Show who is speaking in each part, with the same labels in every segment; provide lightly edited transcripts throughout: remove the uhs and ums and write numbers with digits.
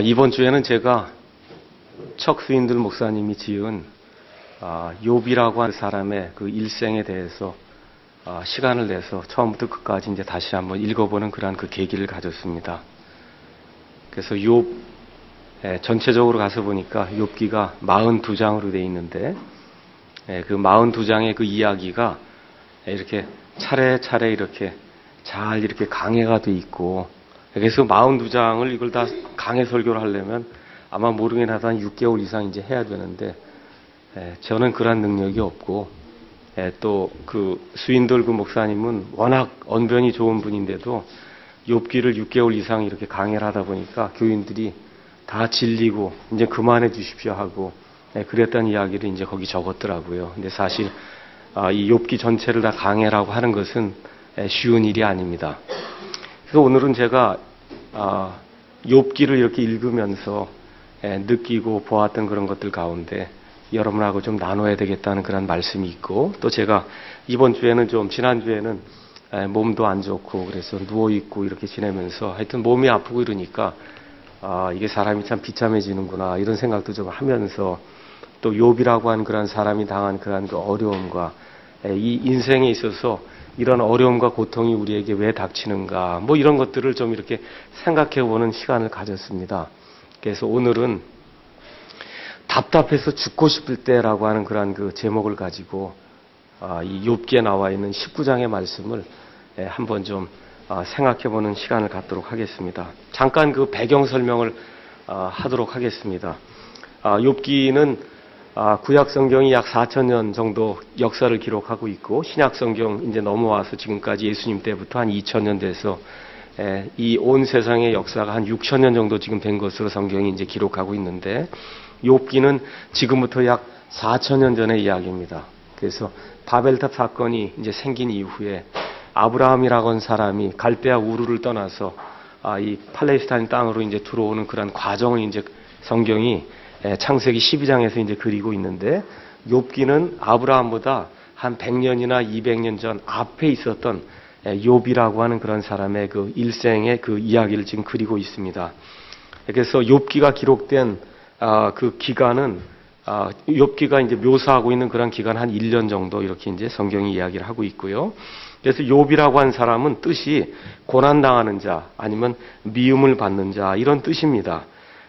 Speaker 1: 이번 주에는 제가 척 스윈들 목사님이 지은 욥이라고 하는 사람의 그 일생에 대해서 시간을 내서 처음부터 끝까지 이제 다시 한번 읽어보는 그러한 그 계기를 가졌습니다. 그래서 욥 전체적으로 가서 보니까 욥기가 42장으로 되어 있는데 그 42장의 그 이야기가 이렇게 차례차례 이렇게 잘 이렇게 강해가 돼 있고, 그래서 42장을 이걸 다 강해 설교를 하려면 아마 모르긴 하다 한 6개월 이상 이제 해야 되는데, 저는 그런 능력이 없고, 또 그 스윈들 그 목사님은 워낙 언변이 좋은 분인데도 욥기를 6개월 이상 이렇게 강해를 하다 보니까 교인들이 다 질리고 이제 그만해 주십시오 하고 그랬던 이야기를 이제 거기 적었더라고요. 근데 사실 이 욥기 전체를 다 강해라고 하는 것은 쉬운 일이 아닙니다. 그래서 오늘은 제가 욥기를 이렇게 읽으면서 느끼고 보았던 그런 것들 가운데 여러분하고 좀 나눠야 되겠다는 그런 말씀이 있고, 또 제가 이번 주에는 좀 지난주에는 몸도 안 좋고 그래서 누워있고 이렇게 지내면서 하여튼 몸이 아프고 이러니까 이게 사람이 참 비참해지는구나 이런 생각도 좀 하면서, 또 욥이라고 하는 그런 사람이 당한 그런 그 어려움과 이 인생에 있어서 이런 어려움과 고통이 우리에게 왜 닥치는가 뭐 이런 것들을 좀 이렇게 생각해 보는 시간을 가졌습니다. 그래서 오늘은 답답해서 죽고 싶을 때라고 하는 그런 그 제목을 가지고 이 욥기에 나와 있는 19장의 말씀을 한번 좀 생각해 보는 시간을 갖도록 하겠습니다. 잠깐 그 배경 설명을 하도록 하겠습니다. 욥기는 구약 성경이 약 4,000년 정도 역사를 기록하고 있고, 신약 성경 이제 넘어와서 지금까지 예수님 때부터 한 2,000년 돼서 이 온 세상의 역사가 한 6,000년 정도 지금 된 것으로 성경이 이제 기록하고 있는데, 욥기는 지금부터 약 4,000년 전의 이야기입니다. 그래서 바벨탑 사건이 이제 생긴 이후에 아브라함이라고 하는 사람이 갈대아 우르를 떠나서 이 팔레스타인 땅으로 이제 들어오는 그런 과정을 이제 성경이 창세기 12장에서 이제 그리고 있는데, 욥기는 아브라함보다 한 100년이나 200년 전 앞에 있었던 욥이라고 하는 그런 사람의 그 일생의 그 이야기를 지금 그리고 있습니다. 그래서 욥기가 기록된 그 기간은 욥기가 이제 묘사하고 있는 그런 기간 한 1년 정도 이렇게 이제 성경이 이야기를 하고 있고요. 그래서 욥이라고 한 사람은 뜻이 고난 당하는 자 아니면 미움을 받는 자 이런 뜻입니다.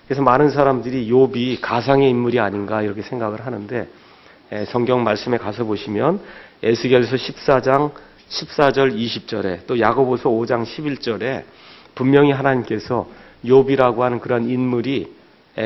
Speaker 1: 그래서 많은 사람들이 욥이 가상의 인물이 아닌가 이렇게 생각을 하는데, 성경 말씀에 가서 보시면 에스겔서 14장 14절 20절에 또 야고보서 5장 11절에 분명히 하나님께서 욥이라고 하는 그런 인물이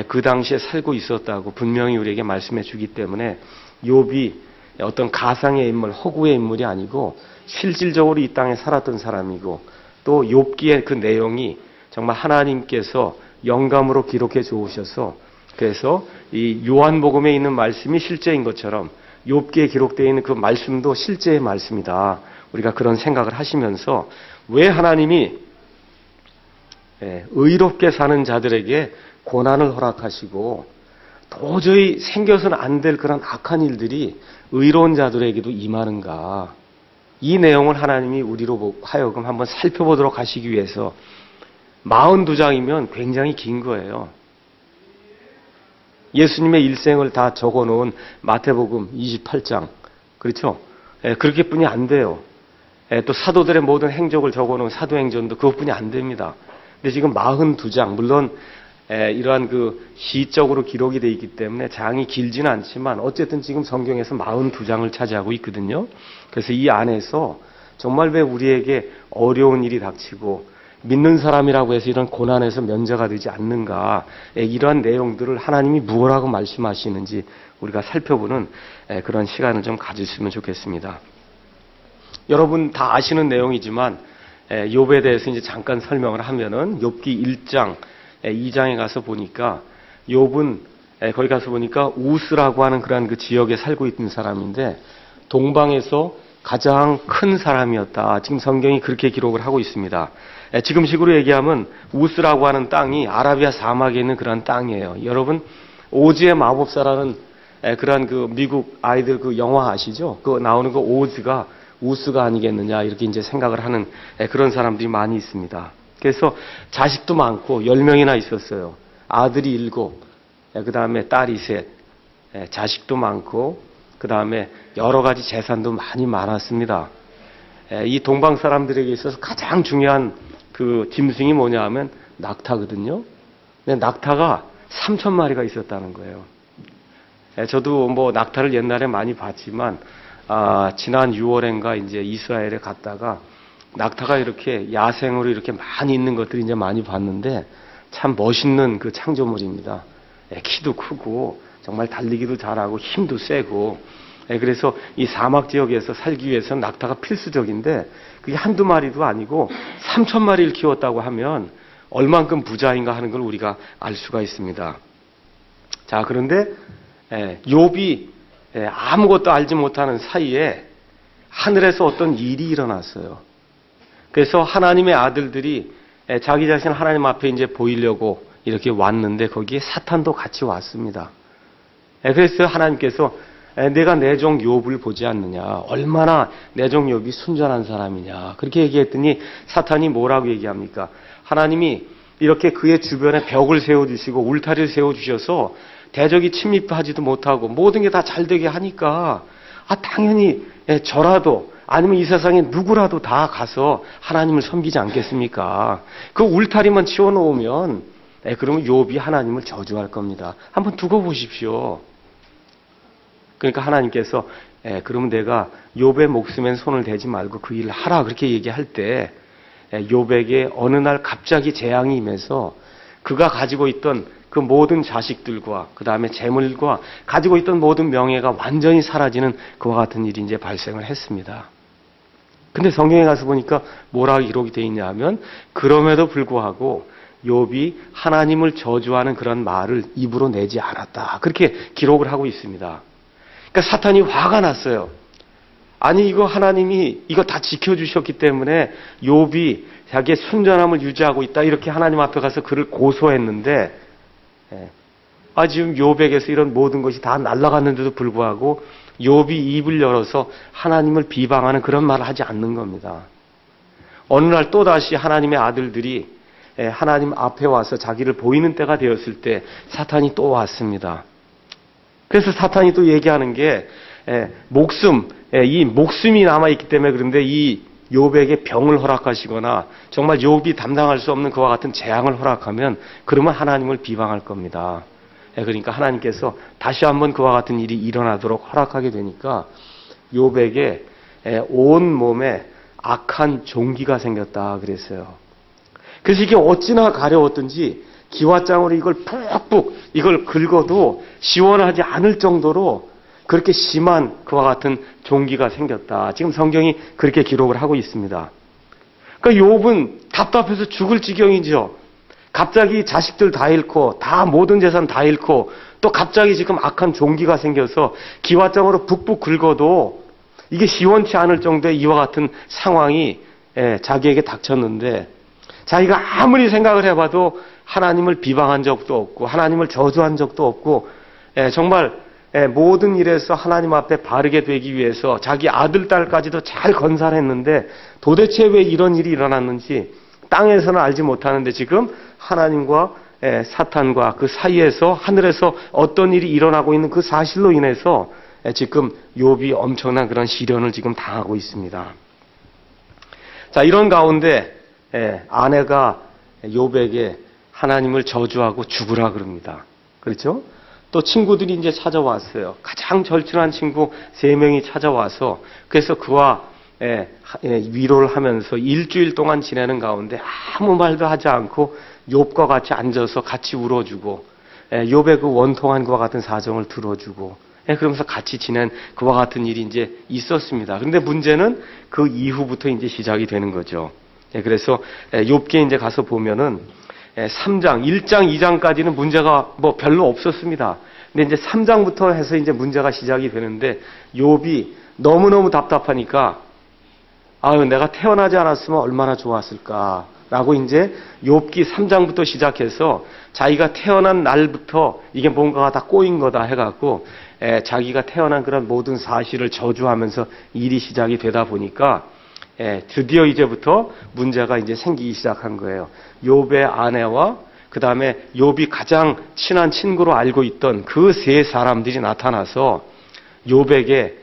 Speaker 1: 그 당시에 살고 있었다고 분명히 우리에게 말씀해 주기 때문에 욥이 어떤 가상의 인물, 허구의 인물이 아니고 실질적으로 이 땅에 살았던 사람이고, 또 욥기의 그 내용이 정말 하나님께서 영감으로 기록해 주셔서, 그래서 이 요한복음에 있는 말씀이 실제인 것처럼 욥기에 기록되어 있는 그 말씀도 실제의 말씀이다. 우리가 그런 생각을 하시면서, 왜 하나님이 의롭게 사는 자들에게 고난을 허락하시고 도저히 생겨서는 안 될 그런 악한 일들이 의로운 자들에게도 임하는가, 이 내용을 하나님이 우리로 하여금 한번 살펴보도록 하시기 위해서 42장이면 굉장히 긴 거예요. 예수님의 일생을 다 적어놓은 마태복음 28장, 그렇죠? 그렇게뿐이 안 돼요. 또 사도들의 모든 행적을 적어놓은 사도행전도 그것뿐이 안 됩니다. 근데 지금 42장, 물론 이러한 그 시적으로 기록이 되어 있기 때문에 장이 길지는 않지만 어쨌든 지금 성경에서 42장을 차지하고 있거든요. 그래서 이 안에서 정말 왜 우리에게 어려운 일이 닥치고 믿는 사람이라고 해서 이런 고난에서 면제가 되지 않는가, 이러한 내용들을 하나님이 무엇라고 말씀하시는지 우리가 살펴보는 그런 시간을 좀 가졌으면 좋겠습니다. 여러분 다 아시는 내용이지만 욥에 대해서 이제 잠깐 설명을 하면은 욥기 1장 2장에 가서 보니까 욥은 거기 가서 보니까 우스라고 하는 그런 그 지역에 살고 있는 사람인데 동방에서 가장 큰 사람이었다. 지금 성경이 그렇게 기록을 하고 있습니다. 지금식으로 얘기하면 우스라고 하는 땅이 아라비아 사막에 있는 그런 땅이에요. 여러분 오즈의 마법사라는 그런 그 미국 아이들 그 영화 아시죠? 그 나오는 그 오즈가 우스가 아니겠느냐 이렇게 이제 생각을 하는 그런 사람들이 많이 있습니다. 그래서 자식도 많고 10명이나 있었어요. 아들이 7, 그 다음에 딸이 3, 자식도 많고, 그 다음에 여러 가지 재산도 많이 많았습니다. 이 동방 사람들에게 있어서 가장 중요한 그 짐승이 뭐냐 하면 낙타거든요. 근데 낙타가 3,000마리가 있었다는 거예요. 저도 뭐 낙타를 옛날에 많이 봤지만, 지난 6월엔가 이제 이스라엘에 갔다가 낙타가 이렇게 야생으로 이렇게 많이 있는 것들이 이제 많이 봤는데 참 멋있는 그 창조물입니다. 키도 크고 정말 달리기도 잘하고 힘도 세고, 그래서 이 사막 지역에서 살기 위해서는 낙타가 필수적인데 그게 한두 마리도 아니고 3,000마리를 키웠다고 하면 얼만큼 부자인가 하는 걸 우리가 알 수가 있습니다. 자, 그런데 욥이 아무것도 알지 못하는 사이에 하늘에서 어떤 일이 일어났어요. 그래서 하나님의 아들들이 자기 자신 하나님 앞에 이제 보이려고 이렇게 왔는데 거기에 사탄도 같이 왔습니다. 그래서 하나님께서 내가 내 종 욥을 보지 않느냐, 얼마나 내 종 욥이 순전한 사람이냐, 그렇게 얘기했더니 사탄이 뭐라고 얘기합니까? 하나님이 이렇게 그의 주변에 벽을 세워주시고 울타리를 세워주셔서 대적이 침입하지도 못하고 모든 게 다 잘되게 하니까 당연히 저라도 아니면 이 세상에 누구라도 다 가서 하나님을 섬기지 않겠습니까? 그 울타리만 치워놓으면 그러면 욥이 하나님을 저주할 겁니다. 한번 두고 보십시오. 그러니까 하나님께서 그러면 내가 욥의 목숨엔 손을 대지 말고 그 일을 하라 그렇게 얘기할 때 욥에게 어느 날 갑자기 재앙이 임해서 그가 가지고 있던 그 모든 자식들과 그 다음에 재물과 가지고 있던 모든 명예가 완전히 사라지는 그와 같은 일이 이제 발생을 했습니다. 근데 성경에 가서 보니까 뭐라고 기록이 되어 있냐 하면 그럼에도 불구하고 욥이 하나님을 저주하는 그런 말을 입으로 내지 않았다. 그렇게 기록을 하고 있습니다. 그러니까 사탄이 화가 났어요. 아니 이거 하나님이 이거 다 지켜주셨기 때문에 욥이 자기의 순전함을 유지하고 있다. 이렇게 하나님 앞에 가서 그를 고소했는데 지금 욥에게서 이런 모든 것이 다 날아갔는데도 불구하고 욥이 입을 열어서 하나님을 비방하는 그런 말을 하지 않는 겁니다. 어느 날 또다시 하나님의 아들들이 하나님 앞에 와서 자기를 보이는 때가 되었을 때 사탄이 또 왔습니다. 그래서 사탄이 또 얘기하는 게 이 목숨이 남아있기 때문에 그런데 이 욥에게 병을 허락하시거나 정말 욥이 담당할 수 없는 그와 같은 재앙을 허락하면 그러면 하나님을 비방할 겁니다. 그러니까 하나님께서 다시 한번 그와 같은 일이 일어나도록 허락하게 되니까 욥에게 온 몸에 악한 종기가 생겼다 그랬어요. 그래서 이게 어찌나 가려웠던지 기와장으로 이걸 푹푹 이걸 긁어도 시원하지 않을 정도로 그렇게 심한 그와 같은 종기가 생겼다. 지금 성경이 그렇게 기록을 하고 있습니다. 그러니까 욥은 답답해서 죽을 지경이죠. 갑자기 자식들 다 잃고 다 모든 재산 다 잃고 또 갑자기 지금 악한 종기가 생겨서 기와장으로 푹푹 긁어도 이게 시원치 않을 정도의 이와 같은 상황이 자기에게 닥쳤는데 자기가 아무리 생각을 해봐도 하나님을 비방한 적도 없고 하나님을 저주한 적도 없고 정말 모든 일에서 하나님 앞에 바르게 되기 위해서 자기 아들, 딸까지도 잘 건사했는데 도대체 왜 이런 일이 일어났는지 땅에서는 알지 못하는데 지금 하나님과 사탄과 그 사이에서 하늘에서 어떤 일이 일어나고 있는 그 사실로 인해서 지금 욥이 엄청난 그런 시련을 지금 당하고 있습니다. 자, 이런 가운데 아내가 욥에게 하나님을 저주하고 죽으라 그럽니다. 그렇죠? 또 친구들이 이제 찾아왔어요. 가장 절친한 친구 3명이 찾아와서 그래서 그와 위로를 하면서 일주일 동안 지내는 가운데 아무 말도 하지 않고 욥과 같이 앉아서 같이 울어주고 욥의 그 원통한 그와 같은 사정을 들어주고 그러면서 같이 지낸 그와 같은 일이 이제 있었습니다. 그런데 문제는 그 이후부터 이제 시작이 되는 거죠. 그래서 욥기에 이제 가서 보면은 3장, 1장, 2장까지는 문제가 뭐 별로 없었습니다. 근데 이제 3장부터 해서 이제 문제가 시작이 되는데 욥이 너무너무 답답하니까 내가 태어나지 않았으면 얼마나 좋았을까라고 이제 욥기 3장부터 시작해서 자기가 태어난 날부터 이게 뭔가가 다 꼬인 거다 해갖고 자기가 태어난 그런 모든 사실을 저주하면서 일이 시작이 되다 보니까 드디어 이제부터 문제가 이제 생기기 시작한 거예요. 욥의 아내와 그 다음에 욥이 가장 친한 친구로 알고 있던 그 세 사람들이 나타나서 욥에게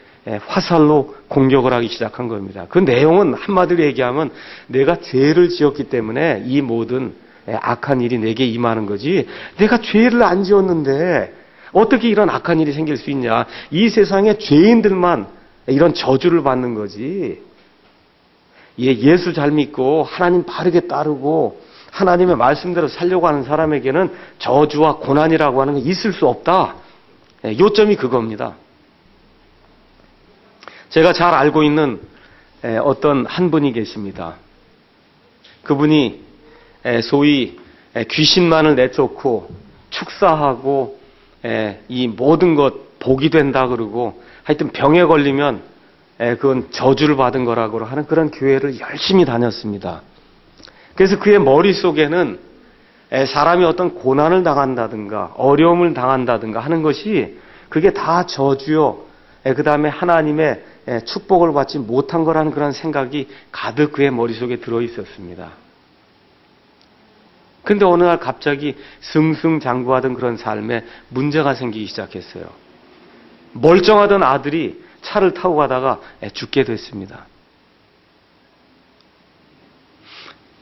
Speaker 1: 화살로 공격을 하기 시작한 겁니다. 그 내용은 한마디로 얘기하면 내가 죄를 지었기 때문에 이 모든 악한 일이 내게 임하는 거지, 내가 죄를 안 지었는데 어떻게 이런 악한 일이 생길 수 있냐. 이 세상에 죄인들만 이런 저주를 받는 거지. 예수 잘 믿고 하나님 바르게 따르고 하나님의 말씀대로 살려고 하는 사람에게는 저주와 고난이라고 하는 게 있을 수 없다. 요점이 그겁니다. 제가 잘 알고 있는 어떤 한 분이 계십니다. 그분이 소위 귀신만을 내쫓고 축사하고 이 모든 것 복이 된다 그러고 하여튼 병에 걸리면 그건 저주를 받은 거라고 하는 그런 교회를 열심히 다녔습니다. 그래서 그의 머릿속에는 사람이 어떤 고난을 당한다든가 어려움을 당한다든가 하는 것이 그게 다 저주요, 그 다음에 하나님의 축복을 받지 못한 거라는 그런 생각이 가득 그의 머릿속에 들어 있었습니다. 근데 어느 날 갑자기 승승장구하던 그런 삶에 문제가 생기기 시작했어요. 멀쩡하던 아들이 차를 타고 가다가 죽게 됐습니다.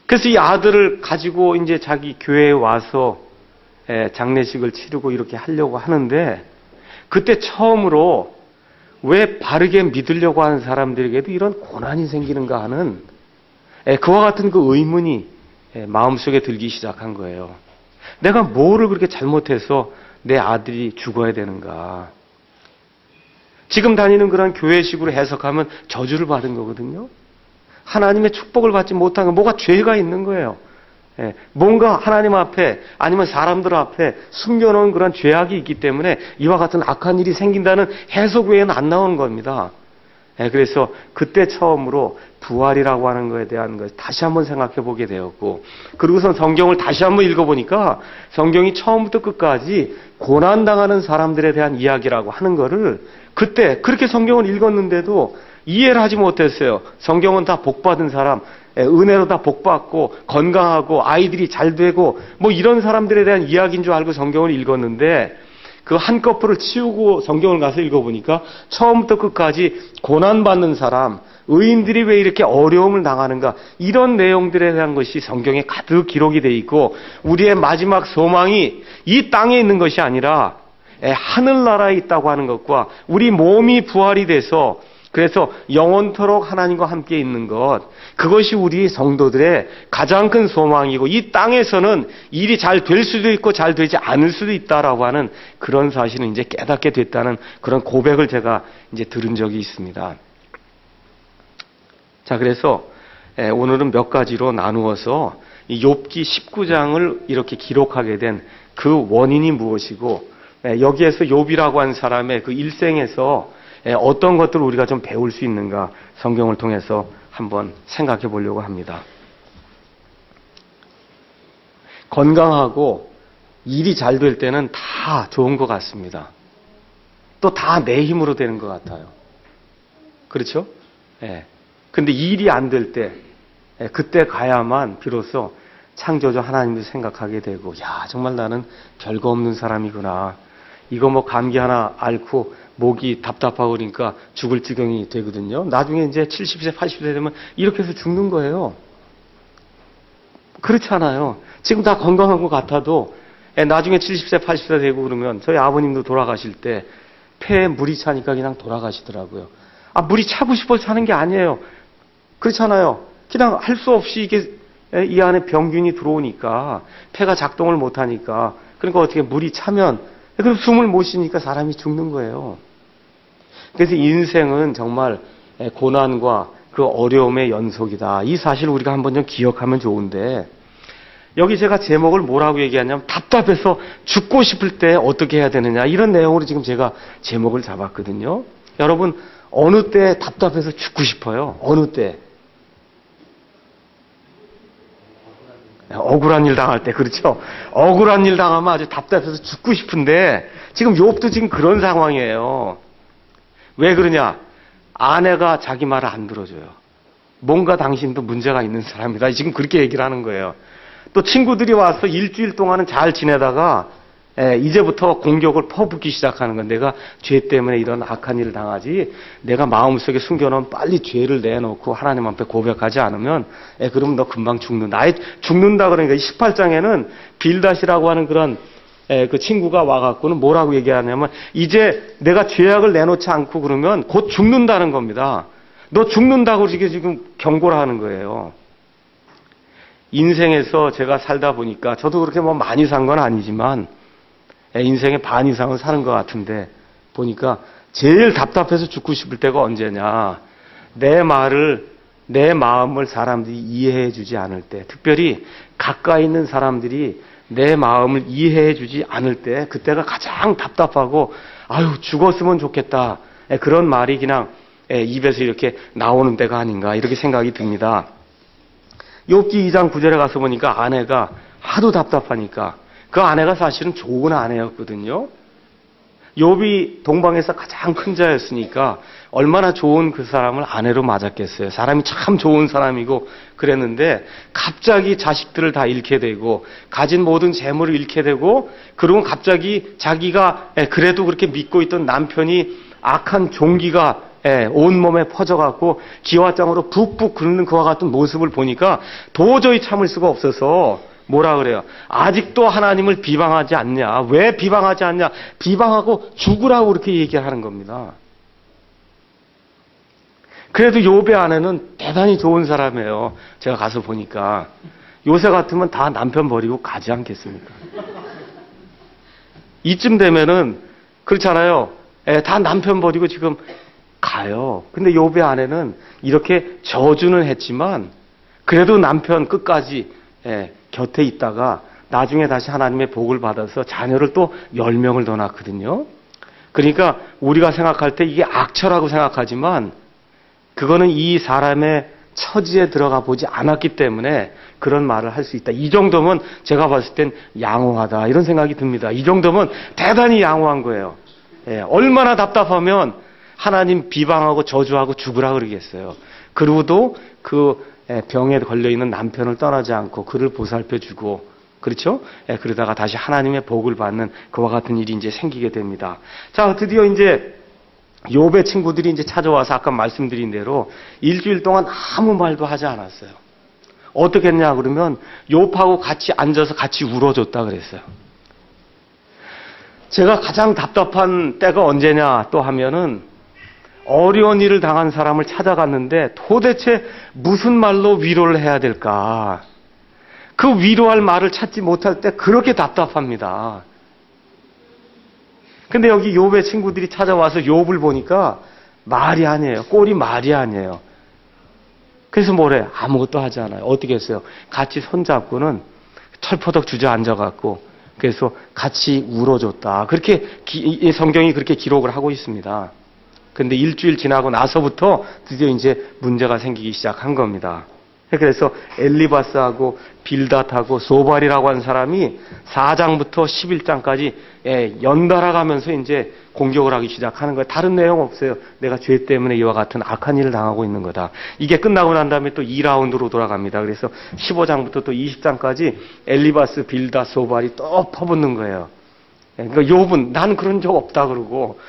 Speaker 1: 그래서 이 아들을 가지고 이제 자기 교회에 와서 장례식을 치르고 이렇게 하려고 하는데, 그때 처음으로 왜 바르게 믿으려고 하는 사람들에게도 이런 고난이 생기는가 하는 그와 같은 그 의문이 마음속에 들기 시작한 거예요. 내가 뭐를 그렇게 잘못해서 내 아들이 죽어야 되는가. 지금 다니는 그런 교회식으로 해석하면 저주를 받은 거거든요. 하나님의 축복을 받지 못한 건 뭐가 죄가 있는 거예요. 뭔가 하나님 앞에 아니면 사람들 앞에 숨겨놓은 그런 죄악이 있기 때문에 이와 같은 악한 일이 생긴다는 해석 외에는 안 나오는 겁니다. 그래서 그때 처음으로 부활이라고 하는 것에 대한 걸 다시 한번 생각해 보게 되었고, 그리고선 성경을 다시 한번 읽어보니까 성경이 처음부터 끝까지 고난당하는 사람들에 대한 이야기라고 하는 거를 그때 그렇게 성경을 읽었는데도 이해를 하지 못했어요. 성경은 다 복받은 사람, 은혜로 다 복받고 건강하고 아이들이 잘 되고 뭐 이런 사람들에 대한 이야기인 줄 알고 성경을 읽었는데, 그 한꺼풀을 치우고 성경을 가서 읽어보니까 처음부터 끝까지 고난받는 사람, 의인들이 왜 이렇게 어려움을 당하는가, 이런 내용들에 대한 것이 성경에 가득 기록이 되어 있고, 우리의 마지막 소망이 이 땅에 있는 것이 아니라 하늘나라에 있다고 하는 것과 우리 몸이 부활이 돼서 그래서 영원토록 하나님과 함께 있는 것, 그것이 우리 성도들의 가장 큰 소망이고, 이 땅에서는 일이 잘 될 수도 있고 잘 되지 않을 수도 있다라고 하는 그런 사실을 이제 깨닫게 됐다는 그런 고백을 제가 이제 들은 적이 있습니다. 자, 그래서 오늘은 몇 가지로 나누어서 이 욥기 19장을 이렇게 기록하게 된 그 원인이 무엇이고, 여기에서 욥이라고 한 사람의 그 일생에서 어떤 것들을 우리가 좀 배울 수 있는가 성경을 통해서 한번 생각해 보려고 합니다. 건강하고 일이 잘 될 때는 다 좋은 것 같습니다. 또 다 내 힘으로 되는 것 같아요. 그렇죠? 근데 일이 안 될 때, 그때 가야만 비로소 창조주 하나님을 생각하게 되고, 야, 정말 나는 별거 없는 사람이구나. 이거 뭐 감기 하나 앓고 목이 답답하고 그러니까 죽을 지경이 되거든요. 나중에 이제 70세, 80세 되면 이렇게 해서 죽는 거예요. 그렇잖아요. 지금 다 건강한 것 같아도 나중에 70세, 80세 되고 그러면 저희 아버님도 돌아가실 때 폐에 물이 차니까 그냥 돌아가시더라고요. 물이 차고 싶어서 차는 게 아니에요. 그렇잖아요. 그냥 할 수 없이 이게 이 안에 병균이 들어오니까 폐가 작동을 못하니까, 그러니까 어떻게 물이 차면 그럼 숨을 못 쉬니까 사람이 죽는 거예요. 그래서 인생은 정말 고난과 그 어려움의 연속이다. 이 사실을 우리가 한번 좀 기억하면 좋은데, 여기 제가 제목을 뭐라고 얘기하냐면 답답해서 죽고 싶을 때 어떻게 해야 되느냐, 이런 내용으로 지금 제가 제목을 잡았거든요. 여러분, 어느 때 답답해서 죽고 싶어요? 어느 때? 억울한 일 당할 때, 그렇죠? 억울한 일 당하면 아주 답답해서 죽고 싶은데, 지금 욥도 지금 그런 상황이에요. 왜 그러냐? 아내가 자기 말을 안 들어줘요. 뭔가 당신도 문제가 있는 사람이다. 지금 그렇게 얘기를 하는 거예요. 또 친구들이 와서 일주일 동안은 잘 지내다가 이제부터 공격을 퍼붓기 시작하는 건 내가 죄 때문에 이런 악한 일을 당하지 내가 마음속에 숨겨놓은 빨리 죄를 내놓고 하나님 앞에 고백하지 않으면 그럼 너 금방 죽는다. 아예 죽는다 그러니까 18장에는 빌닷이라고 하는 그런 그 친구가 와갖고는 뭐라고 얘기하냐면 이제 내가 죄악을 내놓지 않고 그러면 곧 죽는다는 겁니다. 너 죽는다고 지금 경고를 하는 거예요. 인생에서 제가 살다 보니까 저도 그렇게 뭐 많이 산 건 아니지만 인생의 반 이상은 사는 것 같은데 보니까 제일 답답해서 죽고 싶을 때가 언제냐. 내 마음을 사람들이 이해해 주지 않을 때, 특별히 가까이 있는 사람들이 내 마음을 이해해 주지 않을 때, 그때가 가장 답답하고 아유 죽었으면 좋겠다. 그런 말이 그냥 입에서 이렇게 나오는 때가 아닌가 이렇게 생각이 듭니다. 욥기 2장 9절에 가서 보니까 아내가 하도 답답하니까 그 아내가 사실은 좋은 아내였거든요. 욥이 동방에서 가장 큰 자였으니까 얼마나 좋은 그 사람을 아내로 맞았겠어요. 사람이 참 좋은 사람이고 그랬는데 갑자기 자식들을 다 잃게 되고 가진 모든 재물을 잃게 되고 그러고 갑자기 자기가 그래도 그렇게 믿고 있던 남편이 악한 종기가 온몸에 퍼져갖고 기와장으로 푹푹 긁는 그와 같은 모습을 보니까 도저히 참을 수가 없어서 뭐라 그래요? 아직도 하나님을 비방하지 않냐? 왜 비방하지 않냐? 비방하고 죽으라고 그렇게 얘기하는 겁니다. 그래도 욥의 아내는 대단히 좋은 사람이에요. 제가 가서 보니까 요새 같으면 다 남편 버리고 가지 않겠습니까? 이쯤 되면은 그렇잖아요. 다 남편 버리고 지금 가요. 근데 욥의 아내는 이렇게 저주는 했지만 그래도 남편 끝까지 곁에 있다가 나중에 다시 하나님의 복을 받아서 자녀를 또 10명을 더 낳거든요. 그러니까 우리가 생각할 때 이게 악처라고 생각하지만 그거는 이 사람의 처지에 들어가 보지 않았기 때문에 그런 말을 할 수 있다. 이 정도면 제가 봤을 땐 양호하다 이런 생각이 듭니다. 이 정도면 대단히 양호한 거예요. 얼마나 답답하면 하나님 비방하고 저주하고 죽으라 그러겠어요. 그러고도 그 병에 걸려있는 남편을 떠나지 않고 그를 보살펴주고 그렇죠? 그러다가 다시 하나님의 복을 받는 그와 같은 일이 이제 생기게 됩니다. 자, 드디어 이제 욥의 친구들이 이제 찾아와서 아까 말씀드린 대로 일주일 동안 아무 말도 하지 않았어요. 어떻게 했냐 그러면 욥하고 같이 앉아서 같이 울어줬다 그랬어요. 제가 가장 답답한 때가 언제냐 또 하면은 어려운 일을 당한 사람을 찾아갔는데 도대체 무슨 말로 위로를 해야 될까? 그 위로할 말을 찾지 못할 때 그렇게 답답합니다. 근데 여기 욥의 친구들이 찾아와서 욥을 보니까 말이 아니에요. 꼴이 말이 아니에요. 그래서 뭐래? 아무것도 하지 않아요. 어떻게 했어요? 같이 손잡고는 철퍼덕 주저앉아갖고 그래서 같이 울어줬다. 그렇게 성경이 그렇게 기록을 하고 있습니다. 근데 일주일 지나고 나서부터 드디어 이제 문제가 생기기 시작한 겁니다. 그래서 엘리바스하고 빌닷하고 소발이라고 하는 사람이 4장부터 11장까지 연달아 가면서 이제 공격을 하기 시작하는 거예요. 다른 내용 없어요. 내가 죄 때문에 이와 같은 악한 일을 당하고 있는 거다. 이게 끝나고 난 다음에 또 2라운드로 돌아갑니다. 그래서 15장부터 또 20장까지 엘리바스, 빌닷, 소발이 또 퍼붓는 거예요. 그러니까 욥은 나는 그런 적 없다 그러고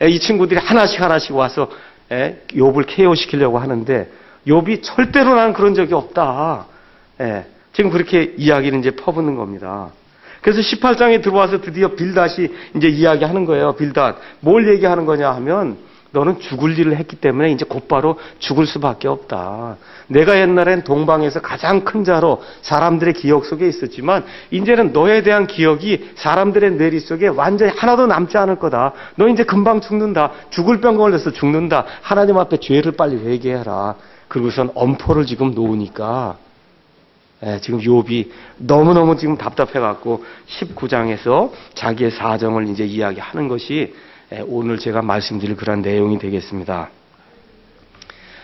Speaker 1: 이 친구들이 하나씩 와서 욥을 KO시키려고 하는데 욥이 절대로 나는 그런 적이 없다. 지금 그렇게 이야기를 이제 퍼붓는 겁니다. 그래서 18장에 들어와서 드디어 빌닷이 이제 이야기하는 거예요. 빌닷. 뭘 얘기하는 거냐 하면 너는 죽을 일을 했기 때문에 이제 곧바로 죽을 수밖에 없다. 내가 옛날엔 동방에서 가장 큰 자로 사람들의 기억 속에 있었지만 이제는 너에 대한 기억이 사람들의 뇌리 속에 완전히 하나도 남지 않을 거다. 너 이제 금방 죽는다. 죽을 병 걸려서 죽는다. 하나님 앞에 죄를 빨리 회개해라. 그리고선 엄포를 지금 놓으니까 지금 욥이 너무너무 지금 답답해갖고 19장에서 자기의 사정을 이제 이야기하는 것이 오늘 제가 말씀드릴 그런 내용이 되겠습니다.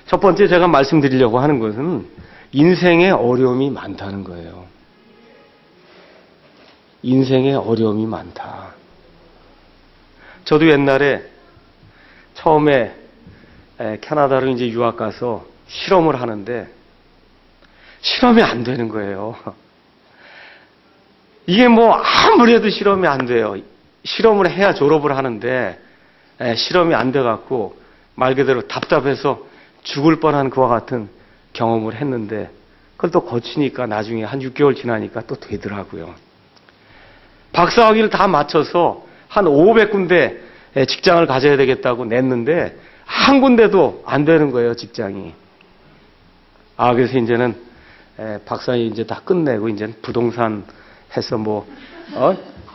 Speaker 1: 첫 번째 제가 말씀드리려고 하는 것은 인생에 어려움이 많다는 거예요. 인생에 어려움이 많다. 저도 옛날에 처음에 캐나다로 이제 유학 가서 실험을 하는데 실험이 안 되는 거예요. 이게 뭐 아무리 해도 실험이 안 돼요. 실험을 해야 졸업을 하는데 실험이 안 돼갖고 말 그대로 답답해서 죽을 뻔한 그와 같은 경험을 했는데 그걸 또 거치니까 나중에 한 6개월 지나니까 또 되더라고요. 박사학위를 다 마쳐서 한 500군데 직장을 가져야 되겠다고 냈는데 한 군데도 안 되는 거예요, 직장이. 그래서 이제는 박사학위 이제 다 끝내고 이제는 부동산 해서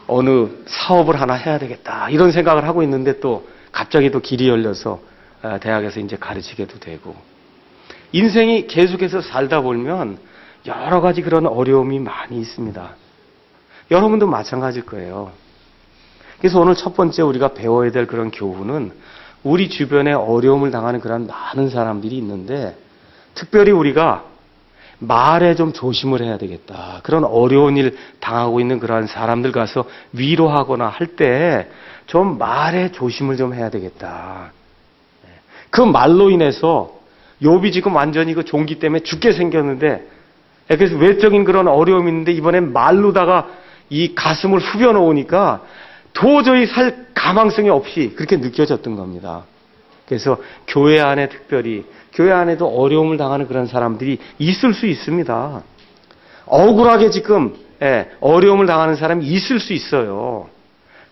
Speaker 1: 어느 사업을 하나 해야 되겠다 이런 생각을 하고 있는데 또 갑자기 또 길이 열려서 대학에서 이제 가르치게도 되고 인생이 계속해서 살다 보면 여러 가지 그런 어려움이 많이 있습니다. 여러분도 마찬가지일 거예요. 그래서 오늘 첫 번째 우리가 배워야 될 그런 교훈은 우리 주변에 어려움을 당하는 그런 많은 사람들이 있는데 특별히 우리가 말에 좀 조심을 해야 되겠다. 그런 어려운 일 당하고 있는 그러한 사람들 가서 위로하거나 할 때 좀 말에 조심을 좀 해야 되겠다. 그 말로 인해서 욥이 지금 완전히 그 종기 때문에 죽게 생겼는데 그래서 외적인 그런 어려움이 있는데 이번엔 말로다가 이 가슴을 후벼 놓으니까 도저히 살 가망성이 없이 그렇게 느껴졌던 겁니다. 그래서 교회 안에 특별히 교회 안에도 어려움을 당하는 그런 사람들이 있을 수 있습니다. 억울하게 지금 어려움을 당하는 사람이 있을 수 있어요.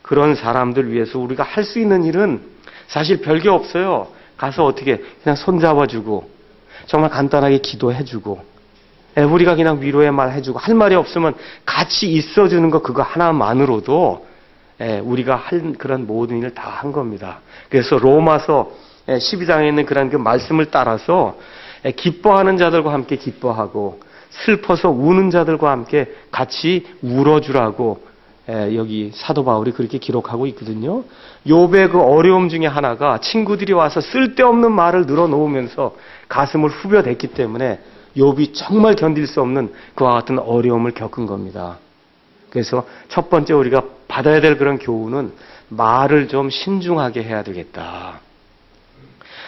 Speaker 1: 그런 사람들 위해서 우리가 할 수 있는 일은 사실 별게 없어요. 가서 어떻게 그냥 손잡아주고 정말 간단하게 기도해주고 우리가 그냥 위로의 말 해주고 할 말이 없으면 같이 있어주는 거 그거 하나만으로도 우리가 할 그런 모든 일을 다 한 겁니다. 그래서 로마서 12장에 있는 그런 그 말씀을 따라서 기뻐하는 자들과 함께 기뻐하고 슬퍼서 우는 자들과 함께 같이 울어주라고 여기 사도 바울이 그렇게 기록하고 있거든요. 욥의 그 어려움 중에 하나가 친구들이 와서 쓸데없는 말을 늘어놓으면서 가슴을 후벼댔기 때문에 욥이 정말 견딜 수 없는 그와 같은 어려움을 겪은 겁니다. 그래서 첫 번째 우리가 받아야 될 그런 교훈은 말을 좀 신중하게 해야 되겠다.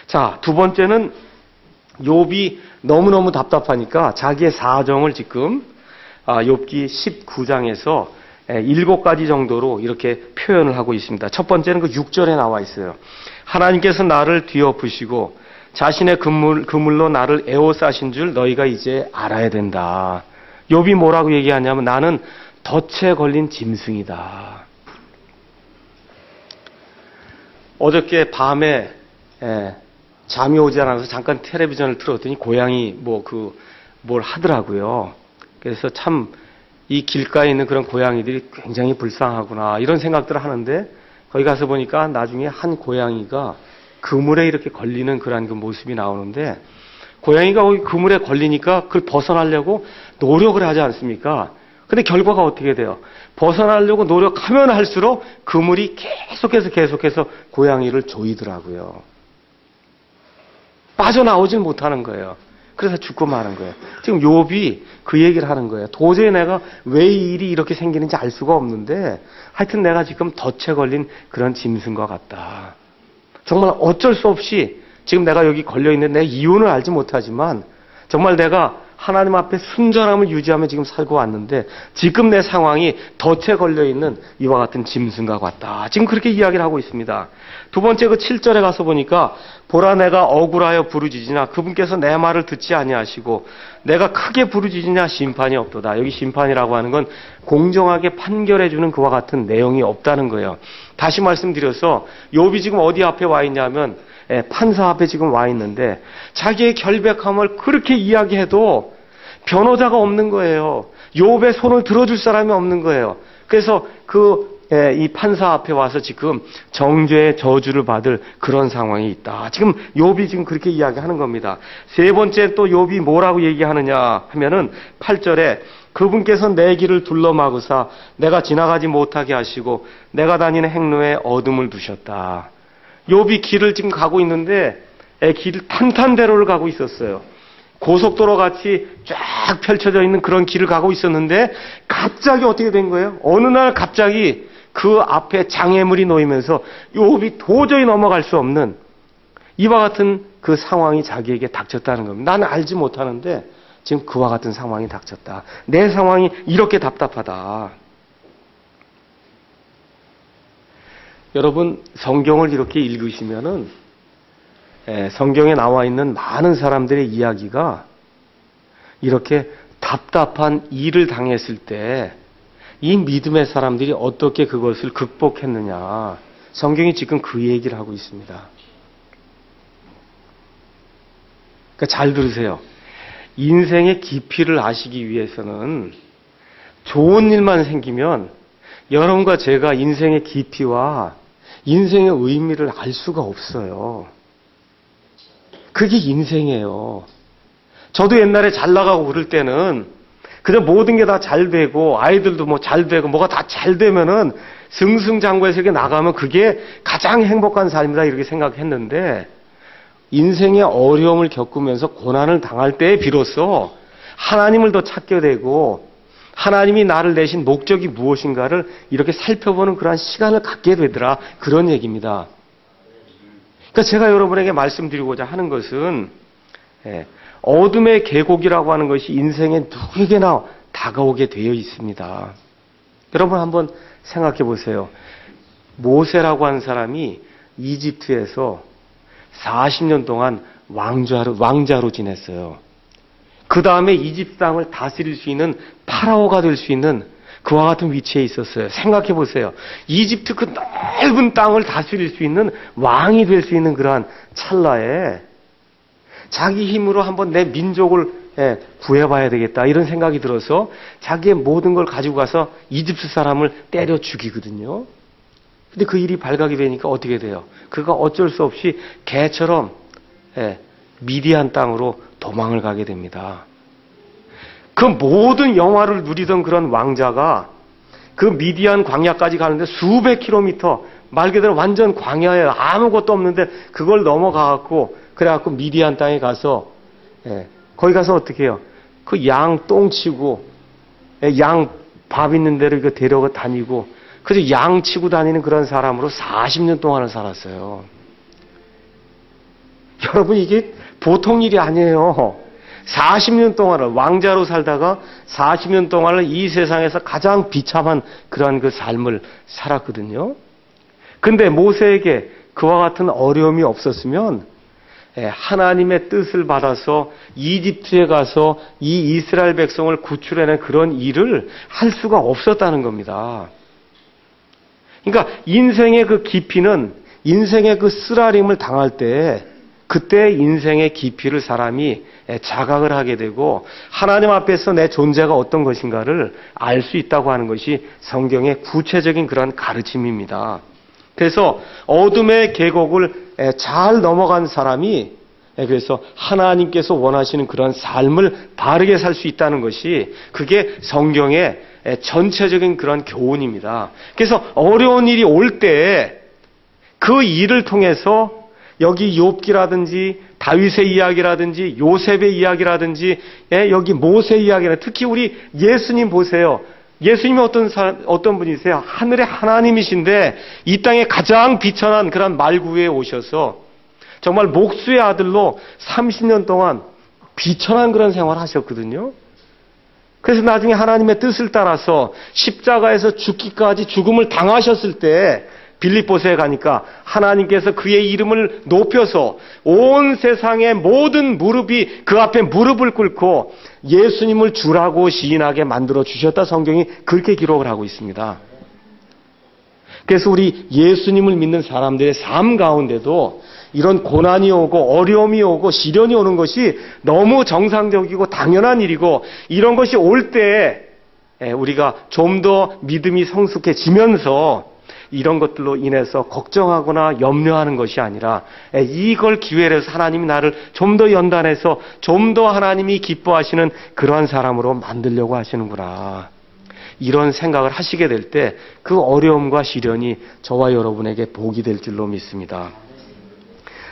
Speaker 1: 자, 두 번째는 욥이 너무너무 답답하니까 자기의 사정을 지금 욥기 19장에서 7가지 정도로 이렇게 표현을 하고 있습니다. 첫 번째는 그 6절에 나와 있어요. 하나님께서 나를 뒤엎으시고 자신의 그물로 나를 에워싸신 줄 너희가 이제 알아야 된다. 욥이 뭐라고 얘기하냐면 나는 덫에 걸린 짐승이다. 어저께 밤에 잠이 오지 않아서 잠깐 텔레비전을 틀었더니 고양이 뭘 하더라고요. 그래서 참 이 길가에 있는 그런 고양이들이 굉장히 불쌍하구나 이런 생각들을 하는데 거기 가서 보니까 나중에 한 고양이가 그물에 이렇게 걸리는 그런 그 모습이 나오는데 고양이가 거기 그물에 걸리니까 그걸 벗어나려고 노력을 하지 않습니까? 근데 결과가 어떻게 돼요? 벗어나려고 노력하면 할수록 그물이 계속해서 고양이를 조이더라고요. 빠져나오질 못하는 거예요. 그래서 죽고 마는 거예요. 지금 욥이 그 얘기를 하는 거예요. 도저히 내가 왜 이 일이 이렇게 생기는지 알 수가 없는데 하여튼 내가 지금 덫에 걸린 그런 짐승과 같다. 정말 어쩔 수 없이 지금 내가 여기 걸려있는 내 이유는 알지 못하지만 정말 내가 하나님 앞에 순전함을 유지하며 지금 살고 왔는데 지금 내 상황이 덫에 걸려있는 이와 같은 짐승과 같다. 지금 그렇게 이야기를 하고 있습니다. 두 번째 그 7절에 가서 보니까 보라 내가 억울하여 부르짖으나 그분께서 내 말을 듣지 아니하시고 내가 크게 부르짖으냐 심판이 없도다. 여기 심판이라고 하는 건 공정하게 판결해 주는 그와 같은 내용이 없다는 거예요. 다시 말씀드려서 욥이 지금 어디 앞에 와 있냐면 판사 앞에 지금 와 있는데 자기의 결백함을 그렇게 이야기해도 변호자가 없는 거예요. 욥의 손을 들어줄 사람이 없는 거예요. 그래서 이 판사 앞에 와서 지금 정죄의 저주를 받을 그런 상황이 있다. 지금 욥이 지금 그렇게 이야기하는 겁니다. 세 번째 또 욥이 뭐라고 얘기하느냐 하면은 8절에 그분께서 내 길을 둘러막으사 내가 지나가지 못하게 하시고 내가 다니는 행로에 어둠을 두셨다. 욥이 길을 지금 가고 있는데 길을 탄탄대로를 가고 있었어요. 고속도로 같이 쫙 펼쳐져 있는 그런 길을 가고 있었는데 갑자기 어떻게 된 거예요? 어느 날 갑자기 그 앞에 장애물이 놓이면서 욥이 도저히 넘어갈 수 없는 이와 같은 그 상황이 자기에게 닥쳤다는 겁니다. 나는 알지 못하는데 지금 그와 같은 상황이 닥쳤다. 내 상황이 이렇게 답답하다. 여러분 성경을 이렇게 읽으시면은 성경에 나와 있는 많은 사람들의 이야기가 이렇게 답답한 일을 당했을 때 이 믿음의 사람들이 어떻게 그것을 극복했느냐. 성경이 지금 그 얘기를 하고 있습니다. 그러니까 잘 들으세요. 인생의 깊이를 아시기 위해서는 좋은 일만 생기면 여러분과 제가 인생의 깊이와 인생의 의미를 알 수가 없어요. 그게 인생이에요. 저도 옛날에 잘 나가고 그럴 때는 그냥 모든 게 다 잘 되고 아이들도 뭐 잘 되고 뭐가 다 잘 되면은 승승장구해서 이렇게 나가면 그게 가장 행복한 삶이다 이렇게 생각했는데 인생의 어려움을 겪으면서 고난을 당할 때에 비로소 하나님을 더 찾게 되고 하나님이 나를 내신 목적이 무엇인가를 이렇게 살펴보는 그러한 시간을 갖게 되더라. 그런 얘기입니다. 그러니까 제가 여러분에게 말씀드리고자 하는 것은 어둠의 계곡이라고 하는 것이 인생에 누구에게나 다가오게 되어 있습니다. 여러분 한번 생각해 보세요. 모세라고 하는 사람이 이집트에서 40년 동안 왕자로 지냈어요. 그 다음에 이집트 땅을 다스릴 수 있는 파라오가 될 수 있는 그와 같은 위치에 있었어요. 생각해 보세요. 이집트 그 넓은 땅을 다스릴 수 있는 왕이 될 수 있는 그러한 찰나에 자기 힘으로 한번 내 민족을 구해봐야 되겠다 이런 생각이 들어서 자기의 모든 걸 가지고 가서 이집트 사람을 때려 죽이거든요. 근데 그 일이 발각이 되니까 어떻게 돼요? 그가 어쩔 수 없이 개처럼 미디안 땅으로 도망을 가게 됩니다. 그 모든 영화를 누리던 그런 왕자가 그 미디안 광야까지 가는데 수백 킬로미터 말 그대로 완전 광야에 아무것도 없는데 그걸 넘어가갖고 그래갖고 미디안 땅에 가서 거기 가서 어떻게 해요? 그 양 똥 치고 양 밥 있는 데로 이거 데려가 다니고 그래서 양 치고 다니는 그런 사람으로 40년 동안을 살았어요. 여러분 이게 보통 일이 아니에요. 40년 동안을 왕자로 살다가 40년 동안을 이 세상에서 가장 비참한 그런 그 삶을 살았거든요. 근데 모세에게 그와 같은 어려움이 없었으면 하나님의 뜻을 받아서 이집트에 가서 이 이스라엘 백성을 구출해낸 그런 일을 할 수가 없었다는 겁니다. 그러니까 인생의 그 깊이는 인생의 그 쓰라림을 당할 때 그때 인생의 깊이를 사람이 자각을 하게 되고 하나님 앞에서 내 존재가 어떤 것인가를 알 수 있다고 하는 것이 성경의 구체적인 그런 가르침입니다. 그래서 어둠의 계곡을 잘 넘어간 사람이 그래서 하나님께서 원하시는 그런 삶을 바르게 살 수 있다는 것이 그게 성경의 전체적인 그런 교훈입니다. 그래서 어려운 일이 올 때 그 일을 통해서 여기 욥기라든지 다윗의 이야기라든지 요셉의 이야기라든지 여기 모세의 이야기나 특히 우리 예수님 보세요. 예수님이 어떤 분이세요? 하늘의 하나님이신데 이 땅에 가장 비천한 그런 말구에 오셔서 정말 목수의 아들로 30년 동안 비천한 그런 생활을 하셨거든요. 그래서 나중에 하나님의 뜻을 따라서 십자가에서 죽기까지 죽음을 당하셨을 때 빌립보서에 가니까 하나님께서 그의 이름을 높여서 온 세상의 모든 무릎이 그 앞에 무릎을 꿇고 예수님을 주라고 시인하게 만들어 주셨다. 성경이 그렇게 기록을 하고 있습니다. 그래서 우리 예수님을 믿는 사람들의 삶 가운데도 이런 고난이 오고 어려움이 오고 시련이 오는 것이 너무 정상적이고 당연한 일이고 이런 것이 올 때 우리가 좀 더 믿음이 성숙해지면서 이런 것들로 인해서 걱정하거나 염려하는 것이 아니라 이걸 기회로 해서 하나님이 나를 좀 더 연단해서 좀 더 하나님이 기뻐하시는 그러한 사람으로 만들려고 하시는구나. 이런 생각을 하시게 될 때 그 어려움과 시련이 저와 여러분에게 복이 될 줄로 믿습니다.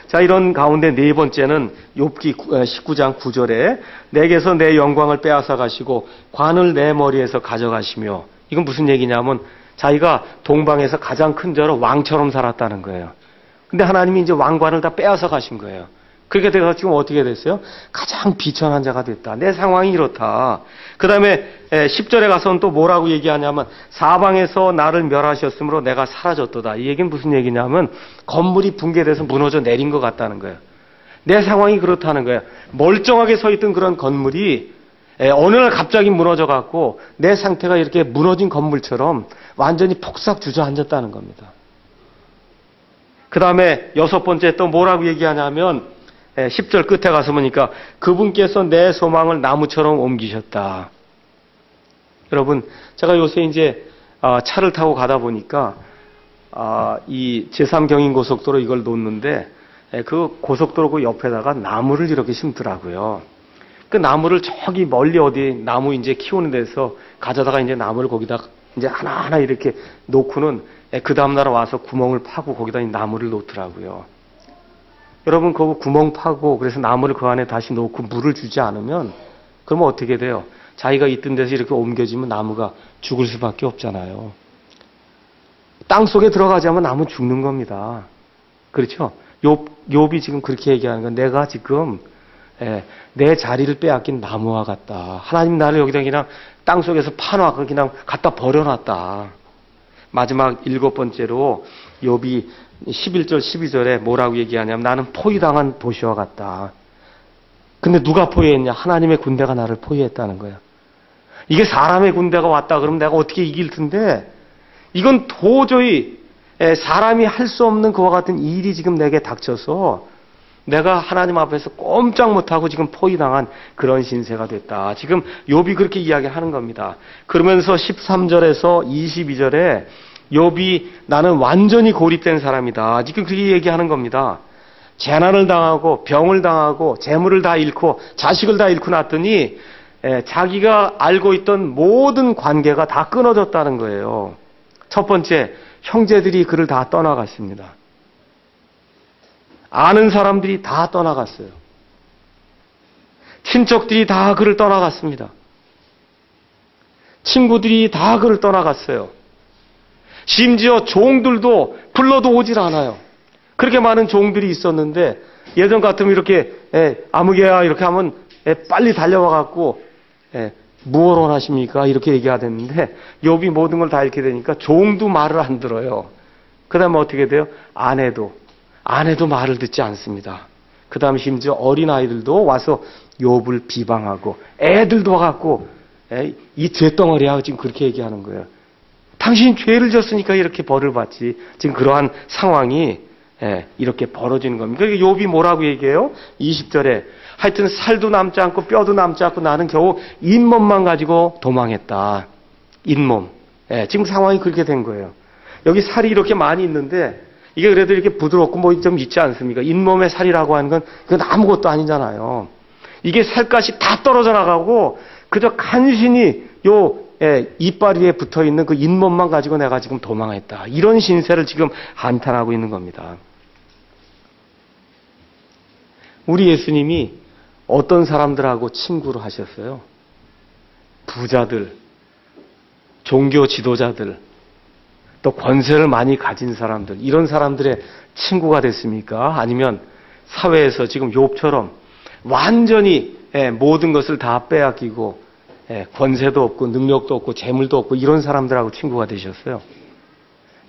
Speaker 1: 자, 이런 가운데 네 번째는 욥기 19장 9절에 내게서 내 영광을 빼앗아 가시고 관을 내 머리에서 가져가시며 이건 무슨 얘기냐면 자기가 동방에서 가장 큰 자로 왕처럼 살았다는 거예요. 근데 하나님이 이제 왕관을 다 빼앗아 가신 거예요. 그렇게 돼서 지금 어떻게 됐어요? 가장 비천한 자가 됐다. 내 상황이 이렇다. 그 다음에 10절에 가서는 또 뭐라고 얘기하냐면 사방에서 나를 멸하셨으므로 내가 사라졌도다. 이 얘기는 무슨 얘기냐면 건물이 붕괴돼서 무너져 내린 것 같다는 거예요. 내 상황이 그렇다는 거예요. 멀쩡하게 서 있던 그런 건물이 어느 날 갑자기 무너져 갖고 내 상태가 이렇게 무너진 건물처럼 완전히 폭삭 주저앉았다는 겁니다. 그 다음에 6번째 또 뭐라고 얘기하냐면 10절 끝에 가서 보니까 그분께서 내 소망을 나무처럼 옮기셨다. 여러분, 제가 요새 이제 차를 타고 가다 보니까 이 제3경인고속도로 이걸 놓는데 그 고속도로 그 옆에다가 나무를 이렇게 심더라고요. 그 나무를 저기 멀리 어디 나무 이제 키우는 데서 가져다가 이제 나무를 거기다 이제 하나하나 이렇게 놓고는 그 다음날 와서 구멍을 파고 거기다 이 나무를 놓더라고요. 여러분, 그거 구멍 파고 그래서 나무를 그 안에 다시 놓고 물을 주지 않으면 그러면 어떻게 돼요? 자기가 있던 데서 이렇게 옮겨지면 나무가 죽을 수밖에 없잖아요. 땅 속에 들어가자면 나무 죽는 겁니다. 그렇죠? 욥이 지금 그렇게 얘기하는 건 내가 지금 내 자리를 빼앗긴 나무와 같다. 하나님 나를 여기다 그냥 땅 속에서 파놓고 그냥 갖다 버려놨다. 마지막 7번째로 욥이 11절 12절에 뭐라고 얘기하냐면 나는 포위당한 보시와 같다. 근데 누가 포위했냐? 하나님의 군대가 나를 포위했다는 거야. 이게 사람의 군대가 왔다 그러면 내가 어떻게 이길 텐데 이건 도저히 사람이 할 수 없는 그와 같은 일이 지금 내게 닥쳐서 내가 하나님 앞에서 꼼짝 못하고 지금 포위당한 그런 신세가 됐다. 지금 욥이 그렇게 이야기하는 겁니다. 그러면서 13절에서 22절에 욥이 나는 완전히 고립된 사람이다. 지금 그렇게 얘기하는 겁니다. 재난을 당하고 병을 당하고 재물을 다 잃고 자식을 다 잃고 났더니 자기가 알고 있던 모든 관계가 다 끊어졌다는 거예요. 첫 번째, 형제들이 그를 다 떠나갔습니다. 아는 사람들이 다 떠나갔어요. 친척들이 다 그를 떠나갔습니다. 친구들이 다 그를 떠나갔어요. 심지어 종들도 불러도 오질 않아요. 그렇게 많은 종들이 있었는데 예전 같으면 이렇게 아무개야 이렇게 하면 빨리 달려와 갖고 무엇을 원하십니까? 이렇게 얘기해야 되는데 욥이 모든 걸 다 잃게 되니까 종도 말을 안 들어요. 그 다음에 어떻게 돼요? 아내도 말을 듣지 않습니다. 그 다음에 심지어 어린아이들도 와서 욥을 비방하고 애들도 와갖고 이 죄덩어리야 지금 그렇게 얘기하는 거예요. 당신이 죄를 졌으니까 이렇게 벌을 받지. 지금 그러한 상황이 이렇게 벌어지는 겁니다. 그러니까 욥이 뭐라고 얘기해요? 20절에 하여튼 살도 남지 않고 뼈도 남지 않고 나는 겨우 잇몸만 가지고 도망했다. 잇몸. 지금 상황이 그렇게 된 거예요. 여기 살이 이렇게 많이 있는데 이게 그래도 이렇게 부드럽고 뭐 좀 있지 않습니까? 잇몸에 살이라고 하는 건 그건 아무것도 아니잖아요. 이게 살갗이 다 떨어져 나가고 그저 간신히 이빨 위에 붙어 있는 그 잇몸만 가지고 내가 지금 도망했다. 이런 신세를 지금 한탄하고 있는 겁니다. 우리 예수님이 어떤 사람들하고 친구를 하셨어요? 부자들, 종교 지도자들, 또 권세를 많이 가진 사람들, 이런 사람들의 친구가 됐습니까? 아니면 사회에서 지금 욥처럼 완전히 모든 것을 다 빼앗기고 권세도 없고 능력도 없고 재물도 없고 이런 사람들하고 친구가 되셨어요?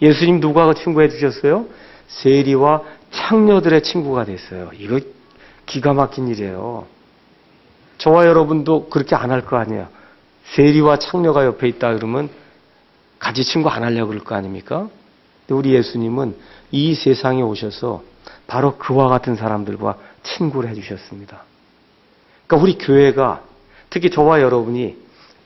Speaker 1: 예수님 누구하고 친구해 주셨어요? 세리와 창녀들의 친구가 됐어요. 이거 기가 막힌 일이에요. 저와 여러분도 그렇게 안 할 거 아니에요. 세리와 창녀가 옆에 있다 그러면 같이 친구 안 하려고 그럴 거 아닙니까? 근데 우리 예수님은 이 세상에 오셔서 바로 그와 같은 사람들과 친구를 해주셨습니다. 그러니까 우리 교회가 특히 저와 여러분이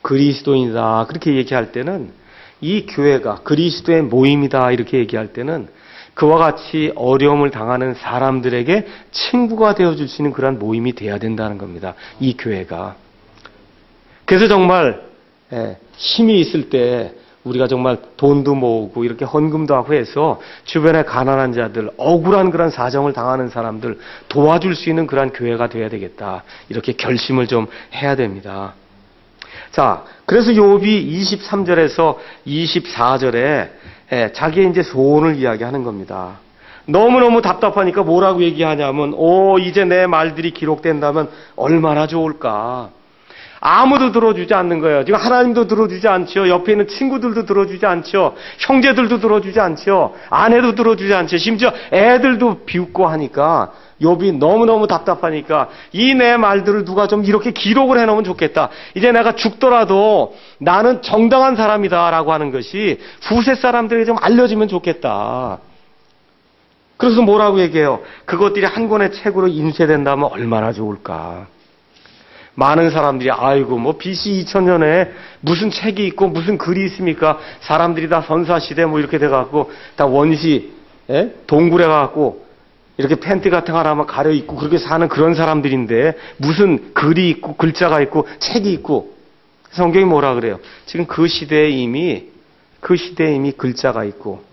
Speaker 1: 그리스도인이다 그렇게 얘기할 때는 이 교회가 그리스도의 모임이다 이렇게 얘기할 때는 그와 같이 어려움을 당하는 사람들에게 친구가 되어줄 수 있는 그런 모임이 돼야 된다는 겁니다. 이 교회가. 그래서 정말 힘이 있을 때 우리가 정말 돈도 모으고 이렇게 헌금도 하고 해서 주변에 가난한 자들, 억울한 그런 사정을 당하는 사람들 도와줄 수 있는 그런 교회가 돼야 되겠다. 이렇게 결심을 좀 해야 됩니다. 자, 그래서 욥이 23절에서 24절에 자기의 이제 소원을 이야기하는 겁니다. 너무너무 답답하니까 뭐라고 얘기하냐면, 이제 내 말들이 기록된다면 얼마나 좋을까. 아무도 들어주지 않는 거예요. 지금 하나님도 들어주지 않죠. 옆에 있는 친구들도 들어주지 않죠. 형제들도 들어주지 않죠. 아내도 들어주지 않죠. 심지어 애들도 비웃고 하니까 욥이 너무너무 답답하니까 이 내 말들을 누가 좀 이렇게 기록을 해놓으면 좋겠다. 이제 내가 죽더라도 나는 정당한 사람이다 라고 하는 것이 후세 사람들에게 좀 알려지면 좋겠다. 그래서 뭐라고 얘기해요? 그것들이 한 권의 책으로 인쇄된다면 얼마나 좋을까. 많은 사람들이 아이고 뭐 BC 2000년에 무슨 책이 있고 무슨 글이 있습니까? 사람들이 다 선사시대 뭐 이렇게 돼갖고 다 원시 동굴에 가갖고 이렇게 팬티 같은 거 하나만 가려입고 그렇게 사는 그런 사람들인데 무슨 글이 있고 글자가 있고 책이 있고. 성경이 뭐라 그래요? 지금 그 시대에 이미 글자가 있고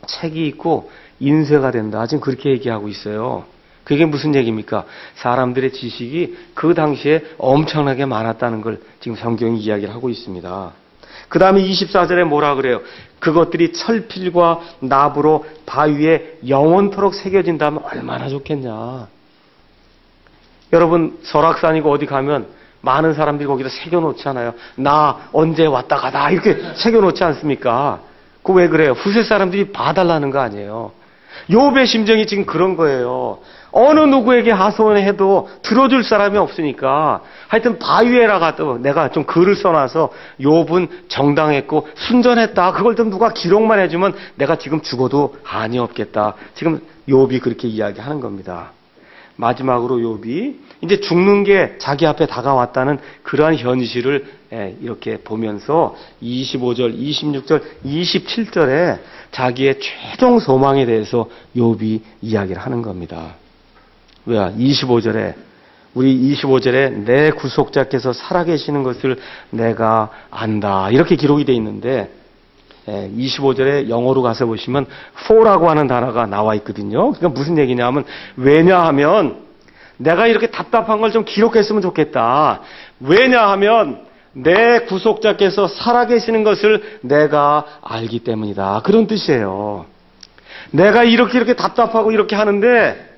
Speaker 1: 책이 있고 인쇄가 된다. 지금 그렇게 얘기하고 있어요. 그게 무슨 얘기입니까? 사람들의 지식이 그 당시에 엄청나게 많았다는 걸 지금 성경이 이야기를 하고 있습니다. 그 다음에 24절에 뭐라 그래요? 그것들이 철필과 납으로 바위에 영원토록 새겨진다면 얼마나 좋겠냐. 여러분 설악산이고 어디 가면 많은 사람들이 거기다 새겨놓잖아요. 나 언제 왔다 가다 이렇게 새겨놓지 않습니까? 그거 왜 그래요? 후세 사람들이 봐달라는 거 아니에요. 욥의 심정이 지금 그런 거예요. 어느 누구에게 하소연해도 들어줄 사람이 없으니까 하여튼 바위에라 가도 내가 좀 글을 써놔서 욥은 정당했고 순전했다. 그걸 좀 누가 기록만 해주면 내가 지금 죽어도 한이 없겠다. 지금 욥이 그렇게 이야기하는 겁니다. 마지막으로 욥이 이제 죽는 게 자기 앞에 다가왔다는 그러한 현실을 이렇게 보면서 25절, 26절, 27절에 자기의 최종 소망에 대해서 욥이 이야기를 하는 겁니다. 왜? 25절에 우리 25절에 내 구속자께서 살아계시는 것을 내가 안다. 이렇게 기록이 되어 있는데 25절에 영어로 가서 보시면 for라고 하는 단어가 나와 있거든요. 그러니까 무슨 얘기냐면 왜냐하면 내가 이렇게 답답한 걸 좀 기록했으면 좋겠다. 왜냐하면 내 구속자께서 살아계시는 것을 내가 알기 때문이다. 그런 뜻이에요. 내가 이렇게 답답하고 이렇게 하는데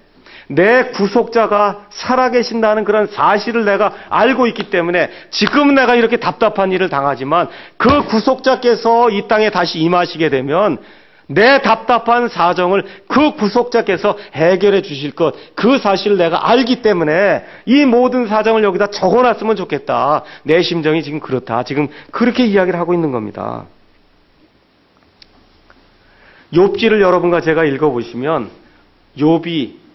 Speaker 1: 내 구속자가 살아계신다는 그런 사실을 내가 알고 있기 때문에 지금 내가 이렇게 답답한 일을 당하지만 그 구속자께서 이 땅에 다시 임하시게 되면 내 답답한 사정을 그 구속자께서 해결해 주실 것, 그 사실을 내가 알기 때문에 이 모든 사정을 여기다 적어놨으면 좋겠다. 내 심정이 지금 그렇다. 지금 그렇게 이야기를 하고 있는 겁니다. 욥기를 여러분과 제가 읽어보시면 욥이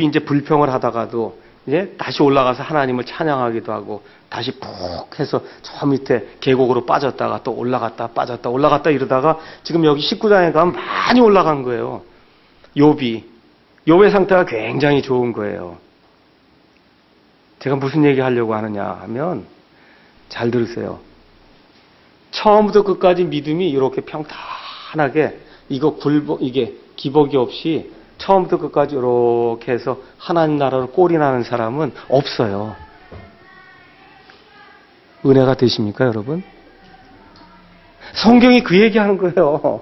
Speaker 1: 이제 불평을 하다가도 이제 다시 올라가서 하나님을 찬양하기도 하고 다시 푹 해서 저 밑에 계곡으로 빠졌다가 또 올라갔다 빠졌다 올라갔다 이러다가 지금 여기 19장에 가면 많이 올라간 거예요. 욥의 상태가 굉장히 좋은 거예요. 제가 무슨 얘기 하려고 하느냐 하면 잘 들으세요. 처음부터 끝까지 믿음이 이렇게 평탄하게 이게 기복이 없이 처음부터 끝까지 이렇게 해서 하나님 나라로 꼴이 나는 사람은 없어요. 은혜가 되십니까, 여러분? 성경이 그 얘기하는 거예요.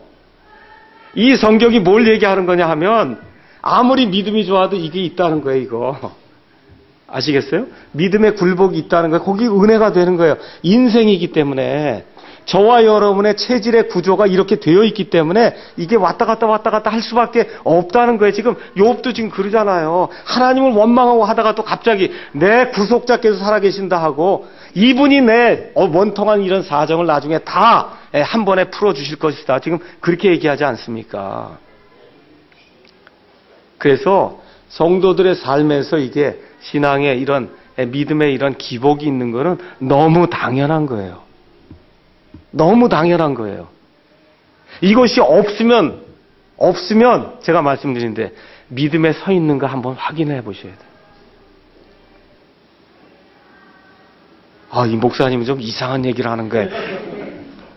Speaker 1: 이 성경이 뭘 얘기하는 거냐 하면 아무리 믿음이 좋아도 이게 있다는 거예요, 이거. 아시겠어요? 믿음의 굴복이 있다는 거예요. 거기 은혜가 되는 거예요. 인생이기 때문에. 저와 여러분의 체질의 구조가 이렇게 되어 있기 때문에 이게 왔다 갔다 할 수밖에 없다는 거예요. 지금 욥도 지금 그러잖아요. 하나님을 원망하고 하다가 또 갑자기 내 구속자께서 살아계신다 하고 이분이 내 원통한 이런 사정을 나중에 다 한 번에 풀어주실 것이다. 지금 그렇게 얘기하지 않습니까? 그래서 성도들의 삶에서 이게 신앙의 이런 믿음의 이런 기복이 있는 거는 너무 당연한 거예요. 너무 당연한 거예요. 이것이 없으면 제가 말씀드린데 믿음에 서 있는가 한번 확인해 보셔야 돼요. 이 목사님은 좀 이상한 얘기를 하는 거예요.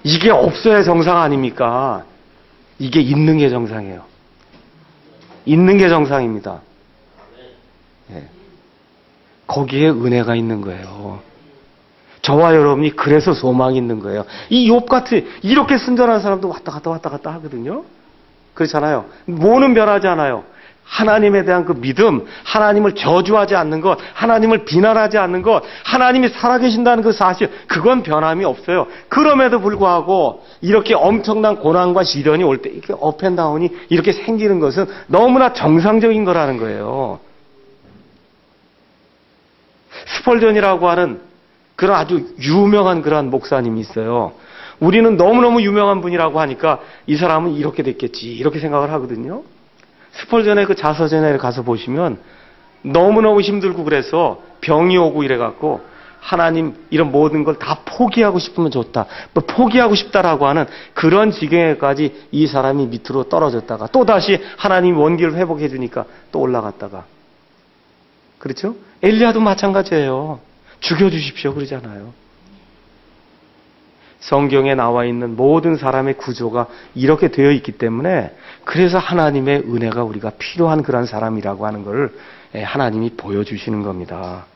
Speaker 1: 이게 없어야 정상 아닙니까? 이게 있는 게 정상이에요. 있는 게 정상입니다. 네. 거기에 은혜가 있는 거예요. 저와 여러분이 그래서 소망이 있는 거예요. 이 욥 같은 이렇게 순전한 사람도 왔다 갔다 하거든요. 그렇잖아요. 뭐는 변하지 않아요. 하나님에 대한 그 믿음, 하나님을 저주하지 않는 것, 하나님을 비난하지 않는 것, 하나님이 살아계신다는 그 사실, 그건 변함이 없어요. 그럼에도 불구하고 이렇게 엄청난 고난과 시련이 올 때 이렇게 업앤다운이 이렇게 생기는 것은 너무나 정상적인 거라는 거예요. 스펄전이라고 하는 그런 아주 유명한 그러한 목사님이 있어요. 우리는 너무너무 유명한 분이라고 하니까 이 사람은 이렇게 됐겠지 이렇게 생각을 하거든요. 스펄전의 그 자서전에 가서 보시면 너무너무 힘들고 그래서 병이 오고 이래갖고 하나님 이런 모든 걸 다 포기하고 싶으면 좋다. 뭐 포기하고 싶다라고 하는 그런 지경에까지 이 사람이 밑으로 떨어졌다가 또다시 하나님 원기를 회복해 주니까 또 올라갔다가. 그렇죠? 엘리야도 마찬가지예요. 죽여주십시오 그러잖아요. 성경에 나와 있는 모든 사람의 구조가 이렇게 되어 있기 때문에 그래서 하나님의 은혜가 우리가 필요한 그런 사람이라고 하는 것을 하나님이 보여주시는 겁니다.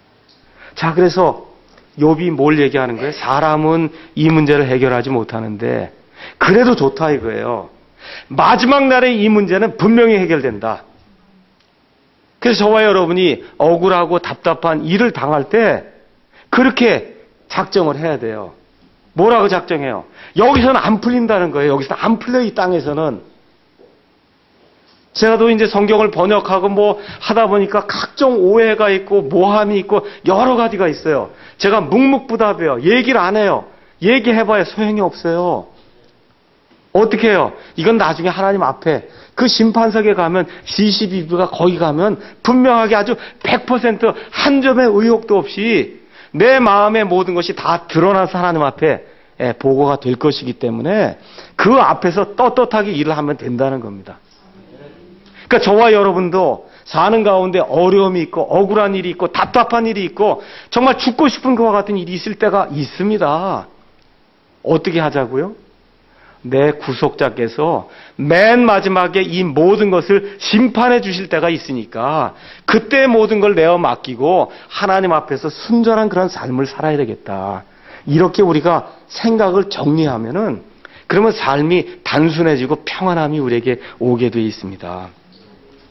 Speaker 1: 자, 그래서 욥이 뭘 얘기하는 거예요? 사람은 이 문제를 해결하지 못하는데 그래도 좋다 이거예요. 마지막 날에 이 문제는 분명히 해결된다. 그래서 저와 여러분이 억울하고 답답한 일을 당할 때 그렇게 작정을 해야 돼요. 뭐라고 작정해요? 여기서는 안 풀린다는 거예요. 여기서는 안 풀려, 이 땅에서는. 제가 또 이제 성경을 번역하고 뭐 하다 보니까 각종 오해가 있고 모함이 있고 여러 가지가 있어요. 제가 묵묵부답해요. 얘기를 안 해요. 얘기해봐야 소용이 없어요. 어떻게 해요? 이건 나중에 하나님 앞에 그 심판석에 가면 CCBB가 거기 가면 분명하게 아주 100% 한 점의 의혹도 없이 내 마음의 모든 것이 다 드러나서 하나님 앞에 보고가 될 것이기 때문에 그 앞에서 떳떳하게 일을 하면 된다는 겁니다. 그러니까 저와 여러분도 사는 가운데 어려움이 있고 억울한 일이 있고 답답한 일이 있고 정말 죽고 싶은 그와 같은 일이 있을 때가 있습니다. 어떻게 하자고요? 내 구속자께서 맨 마지막에 이 모든 것을 심판해 주실 때가 있으니까 그때 모든 걸 내어 맡기고 하나님 앞에서 순전한 그런 삶을 살아야 되겠다. 이렇게 우리가 생각을 정리하면은 그러면 삶이 단순해지고 평안함이 우리에게 오게 되어 있습니다.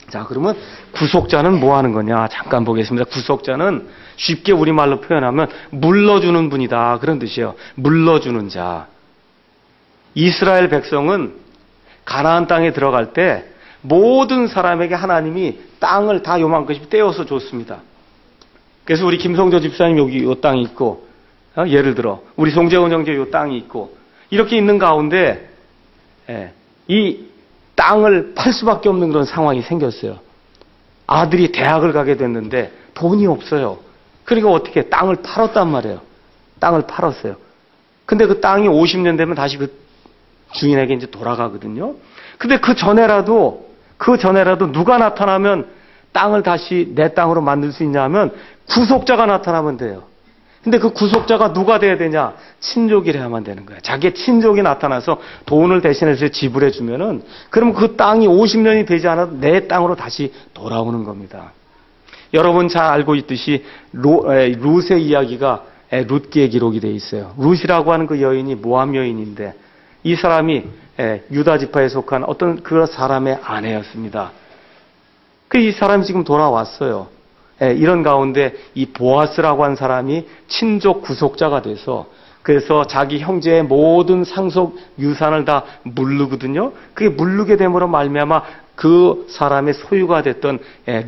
Speaker 1: 자, 그러면 구속자는 뭐 하는 거냐? 잠깐 보겠습니다. 구속자는 쉽게 우리말로 표현하면 물러주는 분이다. 그런 뜻이에요. 물러주는 자. 이스라엘 백성은 가나안 땅에 들어갈 때 모든 사람에게 하나님이 땅을 다 요만큼씩 떼어서 줬습니다. 그래서 우리 김성조 집사님 여기 요 땅이 있고, 예를 들어 우리 송재원 형제 요 땅이 있고 이렇게 있는 가운데 이 땅을 팔 수밖에 없는 그런 상황이 생겼어요. 아들이 대학을 가게 됐는데 돈이 없어요. 그러니까 어떻게 땅을 팔았단 말이에요. 땅을 팔았어요. 근데 그 땅이 50년 되면 다시 그 주인에게 이제 돌아가거든요. 근데 그 전에라도 누가 나타나면 땅을 다시 내 땅으로 만들 수 있냐면 구속자가 나타나면 돼요. 근데 그 구속자가 누가 돼야 되냐? 친족이라야만 되는 거예요. 자기의 친족이 나타나서 돈을 대신해서 지불해 주면은 그럼 그 땅이 50년이 되지 않아도 내 땅으로 다시 돌아오는 겁니다. 여러분 잘 알고 있듯이 룻의 이야기가 룻기에 기록이 되어 있어요. 룻이라고 하는 그 여인이 모함 여인인데 이 사람이 유다 지파에 속한 어떤 그 사람의 아내였습니다. 이 사람이 지금 돌아왔어요. 이런 가운데 이 보아스라고 하는 사람이 친족 구속자가 돼서 그래서 자기 형제의 모든 상속 유산을 다 물르거든요. 그게 물르게 됨으로 말미암아 그 사람의 소유가 됐던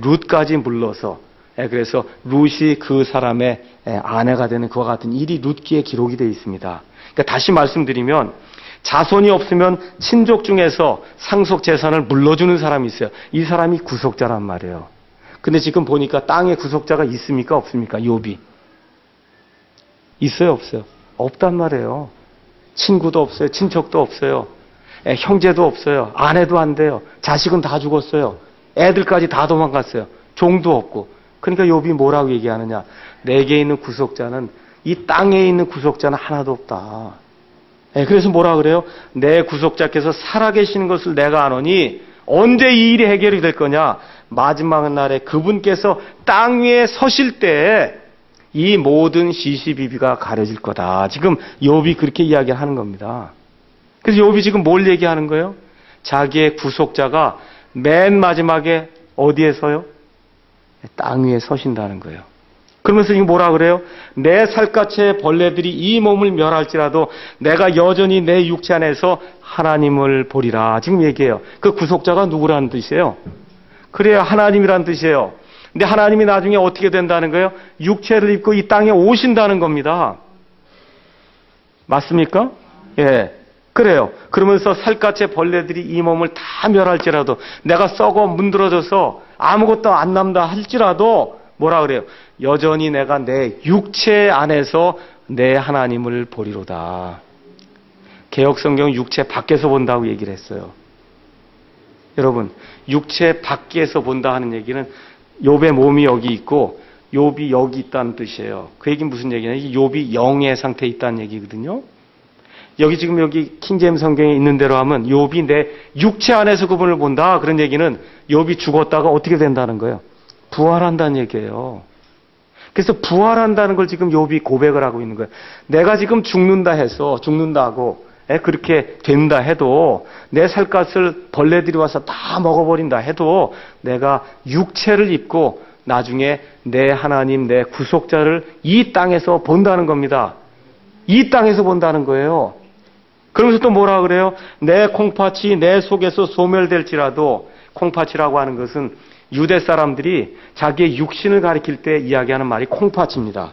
Speaker 1: 룻까지 물러서 그래서 룻이 그 사람의 아내가 되는 그와 같은 일이 룻기에 기록이 되어 있습니다. 그러니까 다시 말씀드리면 자손이 없으면 친족 중에서 상속 재산을 물러주는 사람이 있어요. 이 사람이 구속자란 말이에요. 근데 지금 보니까 땅에 구속자가 있습니까? 없습니까? 욥이. 있어요? 없어요? 없단 말이에요. 친구도 없어요. 친척도 없어요. 형제도 없어요. 아내도 안 돼요. 자식은 다 죽었어요. 애들까지 다 도망갔어요. 종도 없고. 그러니까 욥이 뭐라고 얘기하느냐? 내게 있는 구속자는 이 땅에 있는 구속자는 하나도 없다. 그래서 뭐라 그래요? 내 구속자께서 살아계시는 것을 내가 아노니 언제 이 일이 해결이 될 거냐? 마지막 날에 그분께서 땅 위에 서실 때 이 모든 시시비비가 가려질 거다. 지금 욥이 그렇게 이야기하는 겁니다. 그래서 욥이 지금 뭘 얘기하는 거예요? 자기의 구속자가 맨 마지막에 어디에서요? 땅 위에 서신다는 거예요. 그러면서 지금 뭐라 그래요? 내 살갗의 벌레들이 이 몸을 멸할지라도 내가 여전히 내 육체 안에서 하나님을 보리라. 지금 얘기해요. 그 구속자가 누구라는 뜻이에요? 그래야 하나님이라는 뜻이에요. 근데 하나님이 나중에 어떻게 된다는 거예요? 육체를 입고 이 땅에 오신다는 겁니다. 맞습니까? 예. 그래요. 그러면서 살갗의 벌레들이 이 몸을 다 멸할지라도 내가 썩어 문드러져서 아무것도 안 남다 할지라도 뭐라 그래요? 여전히 내가 내 육체 안에서 내 하나님을 보리로다. 개역성경은 육체 밖에서 본다고 얘기를 했어요. 여러분, 육체 밖에서 본다 하는 얘기는 욥의 몸이 여기 있고 욥이 여기 있다는 뜻이에요. 그 얘기는 무슨 얘기냐? 욥이 영의 상태에 있다는 얘기거든요. 여기 지금 여기 킹제임스 성경에 있는 대로 하면 욥이 내 육체 안에서 그분을 본다. 그런 얘기는 욥이 죽었다가 어떻게 된다는 거예요? 부활한다는 얘기예요. 그래서 부활한다는 걸 지금 욥이 고백을 하고 있는 거예요. 내가 지금 죽는다 해서 죽는다고 그렇게 된다 해도 내 살갗을 벌레들이 와서 다 먹어버린다 해도 내가 육체를 입고 나중에 내 하나님, 내 구속자를 이 땅에서 본다는 겁니다. 이 땅에서 본다는 거예요. 그러면서 또 뭐라 그래요? 내 콩팥이 내 속에서 소멸될지라도, 콩팥이라고 하는 것은 유대 사람들이 자기의 육신을 가리킬 때 이야기하는 말이 콩팥입니다.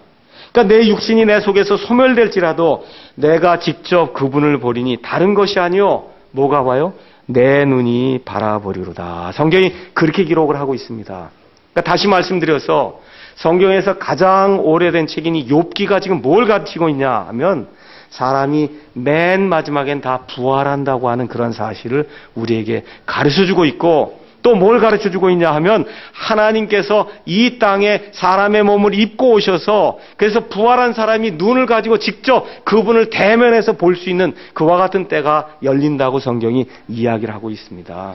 Speaker 1: 그러니까 내 육신이 내 속에서 소멸될지라도 내가 직접 그분을 보리니 다른 것이 아니요. 뭐가 봐요? 내 눈이 바라보리로다. 성경이 그렇게 기록을 하고 있습니다. 그러니까 다시 말씀드려서 성경에서 가장 오래된 책이니 욥기가 지금 뭘 가르치고 있냐 하면 사람이 맨 마지막엔 다 부활한다고 하는 그런 사실을 우리에게 가르쳐주고 있고 또 뭘 가르쳐주고 있냐 하면 하나님께서 이 땅에 사람의 몸을 입고 오셔서 그래서 부활한 사람이 눈을 가지고 직접 그분을 대면해서 볼 수 있는 그와 같은 때가 열린다고 성경이 이야기를 하고 있습니다.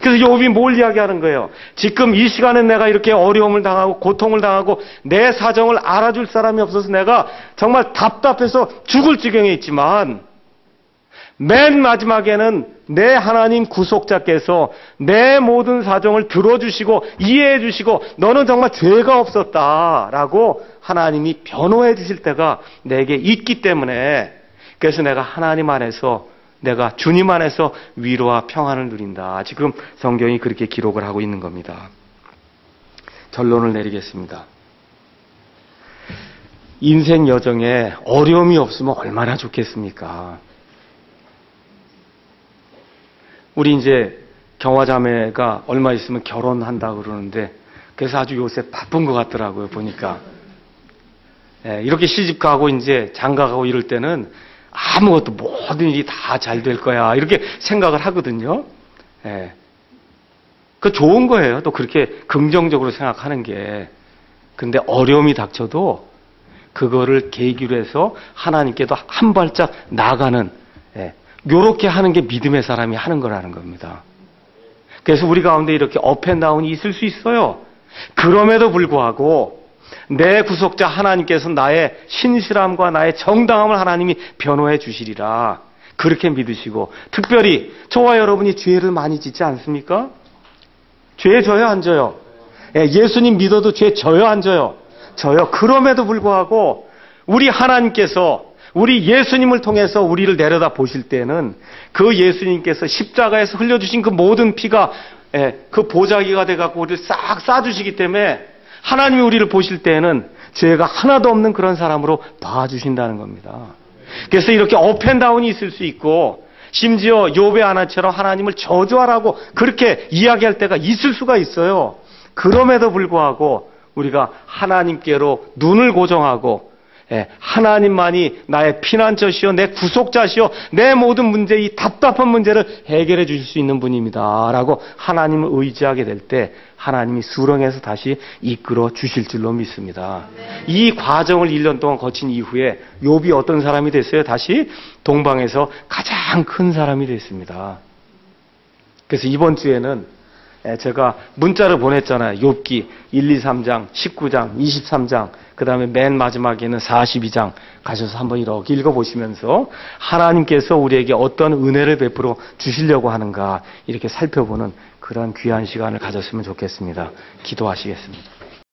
Speaker 1: 그래서 욥이 뭘 이야기하는 거예요? 지금 이 시간에 내가 이렇게 어려움을 당하고 고통을 당하고 내 사정을 알아줄 사람이 없어서 내가 정말 답답해서 죽을 지경에 있지만 맨 마지막에는 내 하나님 구속자께서 내 모든 사정을 들어주시고 이해해 주시고 너는 정말 죄가 없었다라고 하나님이 변호해 주실 때가 내게 있기 때문에 그래서 내가 하나님 안에서 내가 주님 안에서 위로와 평안을 누린다. 지금 성경이 그렇게 기록을 하고 있는 겁니다. 결론을 내리겠습니다. 인생 여정에 어려움이 없으면 얼마나 좋겠습니까? 우리 이제 경화자매가 얼마 있으면 결혼한다고 그러는데 그래서 아주 요새 바쁜 것 같더라고요, 보니까. 이렇게 시집 가고 이제 장가 가고 이럴 때는 아무것도 모든 일이 다 잘 될 거야 이렇게 생각을 하거든요. 그 좋은 거예요. 또 그렇게 긍정적으로 생각하는 게. 근데 어려움이 닥쳐도 그거를 계기로 해서 하나님께도 한 발짝 나가는 요렇게 하는 게 믿음의 사람이 하는 거라는 겁니다. 그래서 우리 가운데 이렇게 업앤다운이 있을 수 있어요. 그럼에도 불구하고 내 구속자 하나님께서 나의 신실함과 나의 정당함을 하나님이 변호해 주시리라. 그렇게 믿으시고 특별히 저와 여러분이 죄를 많이 짓지 않습니까? 죄 져요 안 져요? 예수님 믿어도 죄 져요 안 져요? 져요. 그럼에도 불구하고 우리 하나님께서 우리 예수님을 통해서 우리를 내려다 보실 때는 그 예수님께서 십자가에서 흘려주신 그 모든 피가 그 보자기가 돼갖고 우리를 싹 싸주시기 때문에 하나님이 우리를 보실 때에는 죄가 하나도 없는 그런 사람으로 봐주신다는 겁니다. 그래서 이렇게 업앤다운이 있을 수 있고 심지어 욥의 아내처럼 하나님을 저주하라고 그렇게 이야기할 때가 있을 수가 있어요. 그럼에도 불구하고 우리가 하나님께로 눈을 고정하고 하나님만이 나의 피난처시요 내 구속자시요 내 모든 문제 이 답답한 문제를 해결해 주실 수 있는 분입니다 라고 하나님을 의지하게 될 때 하나님이 수렁에서 다시 이끌어 주실 줄로 믿습니다. 이 과정을 1년 동안 거친 이후에 욥이 어떤 사람이 됐어요? 다시 동방에서 가장 큰 사람이 됐습니다. 그래서 이번 주에는 제가 문자를 보냈잖아요. 욥기 1, 2, 3장, 19장, 23장, 그 다음에 맨 마지막에는 42장 가셔서 한번 이렇게 읽어보시면서 하나님께서 우리에게 어떤 은혜를 베풀어 주시려고 하는가 이렇게 살펴보는 그런 귀한 시간을 가졌으면 좋겠습니다. 기도하시겠습니다.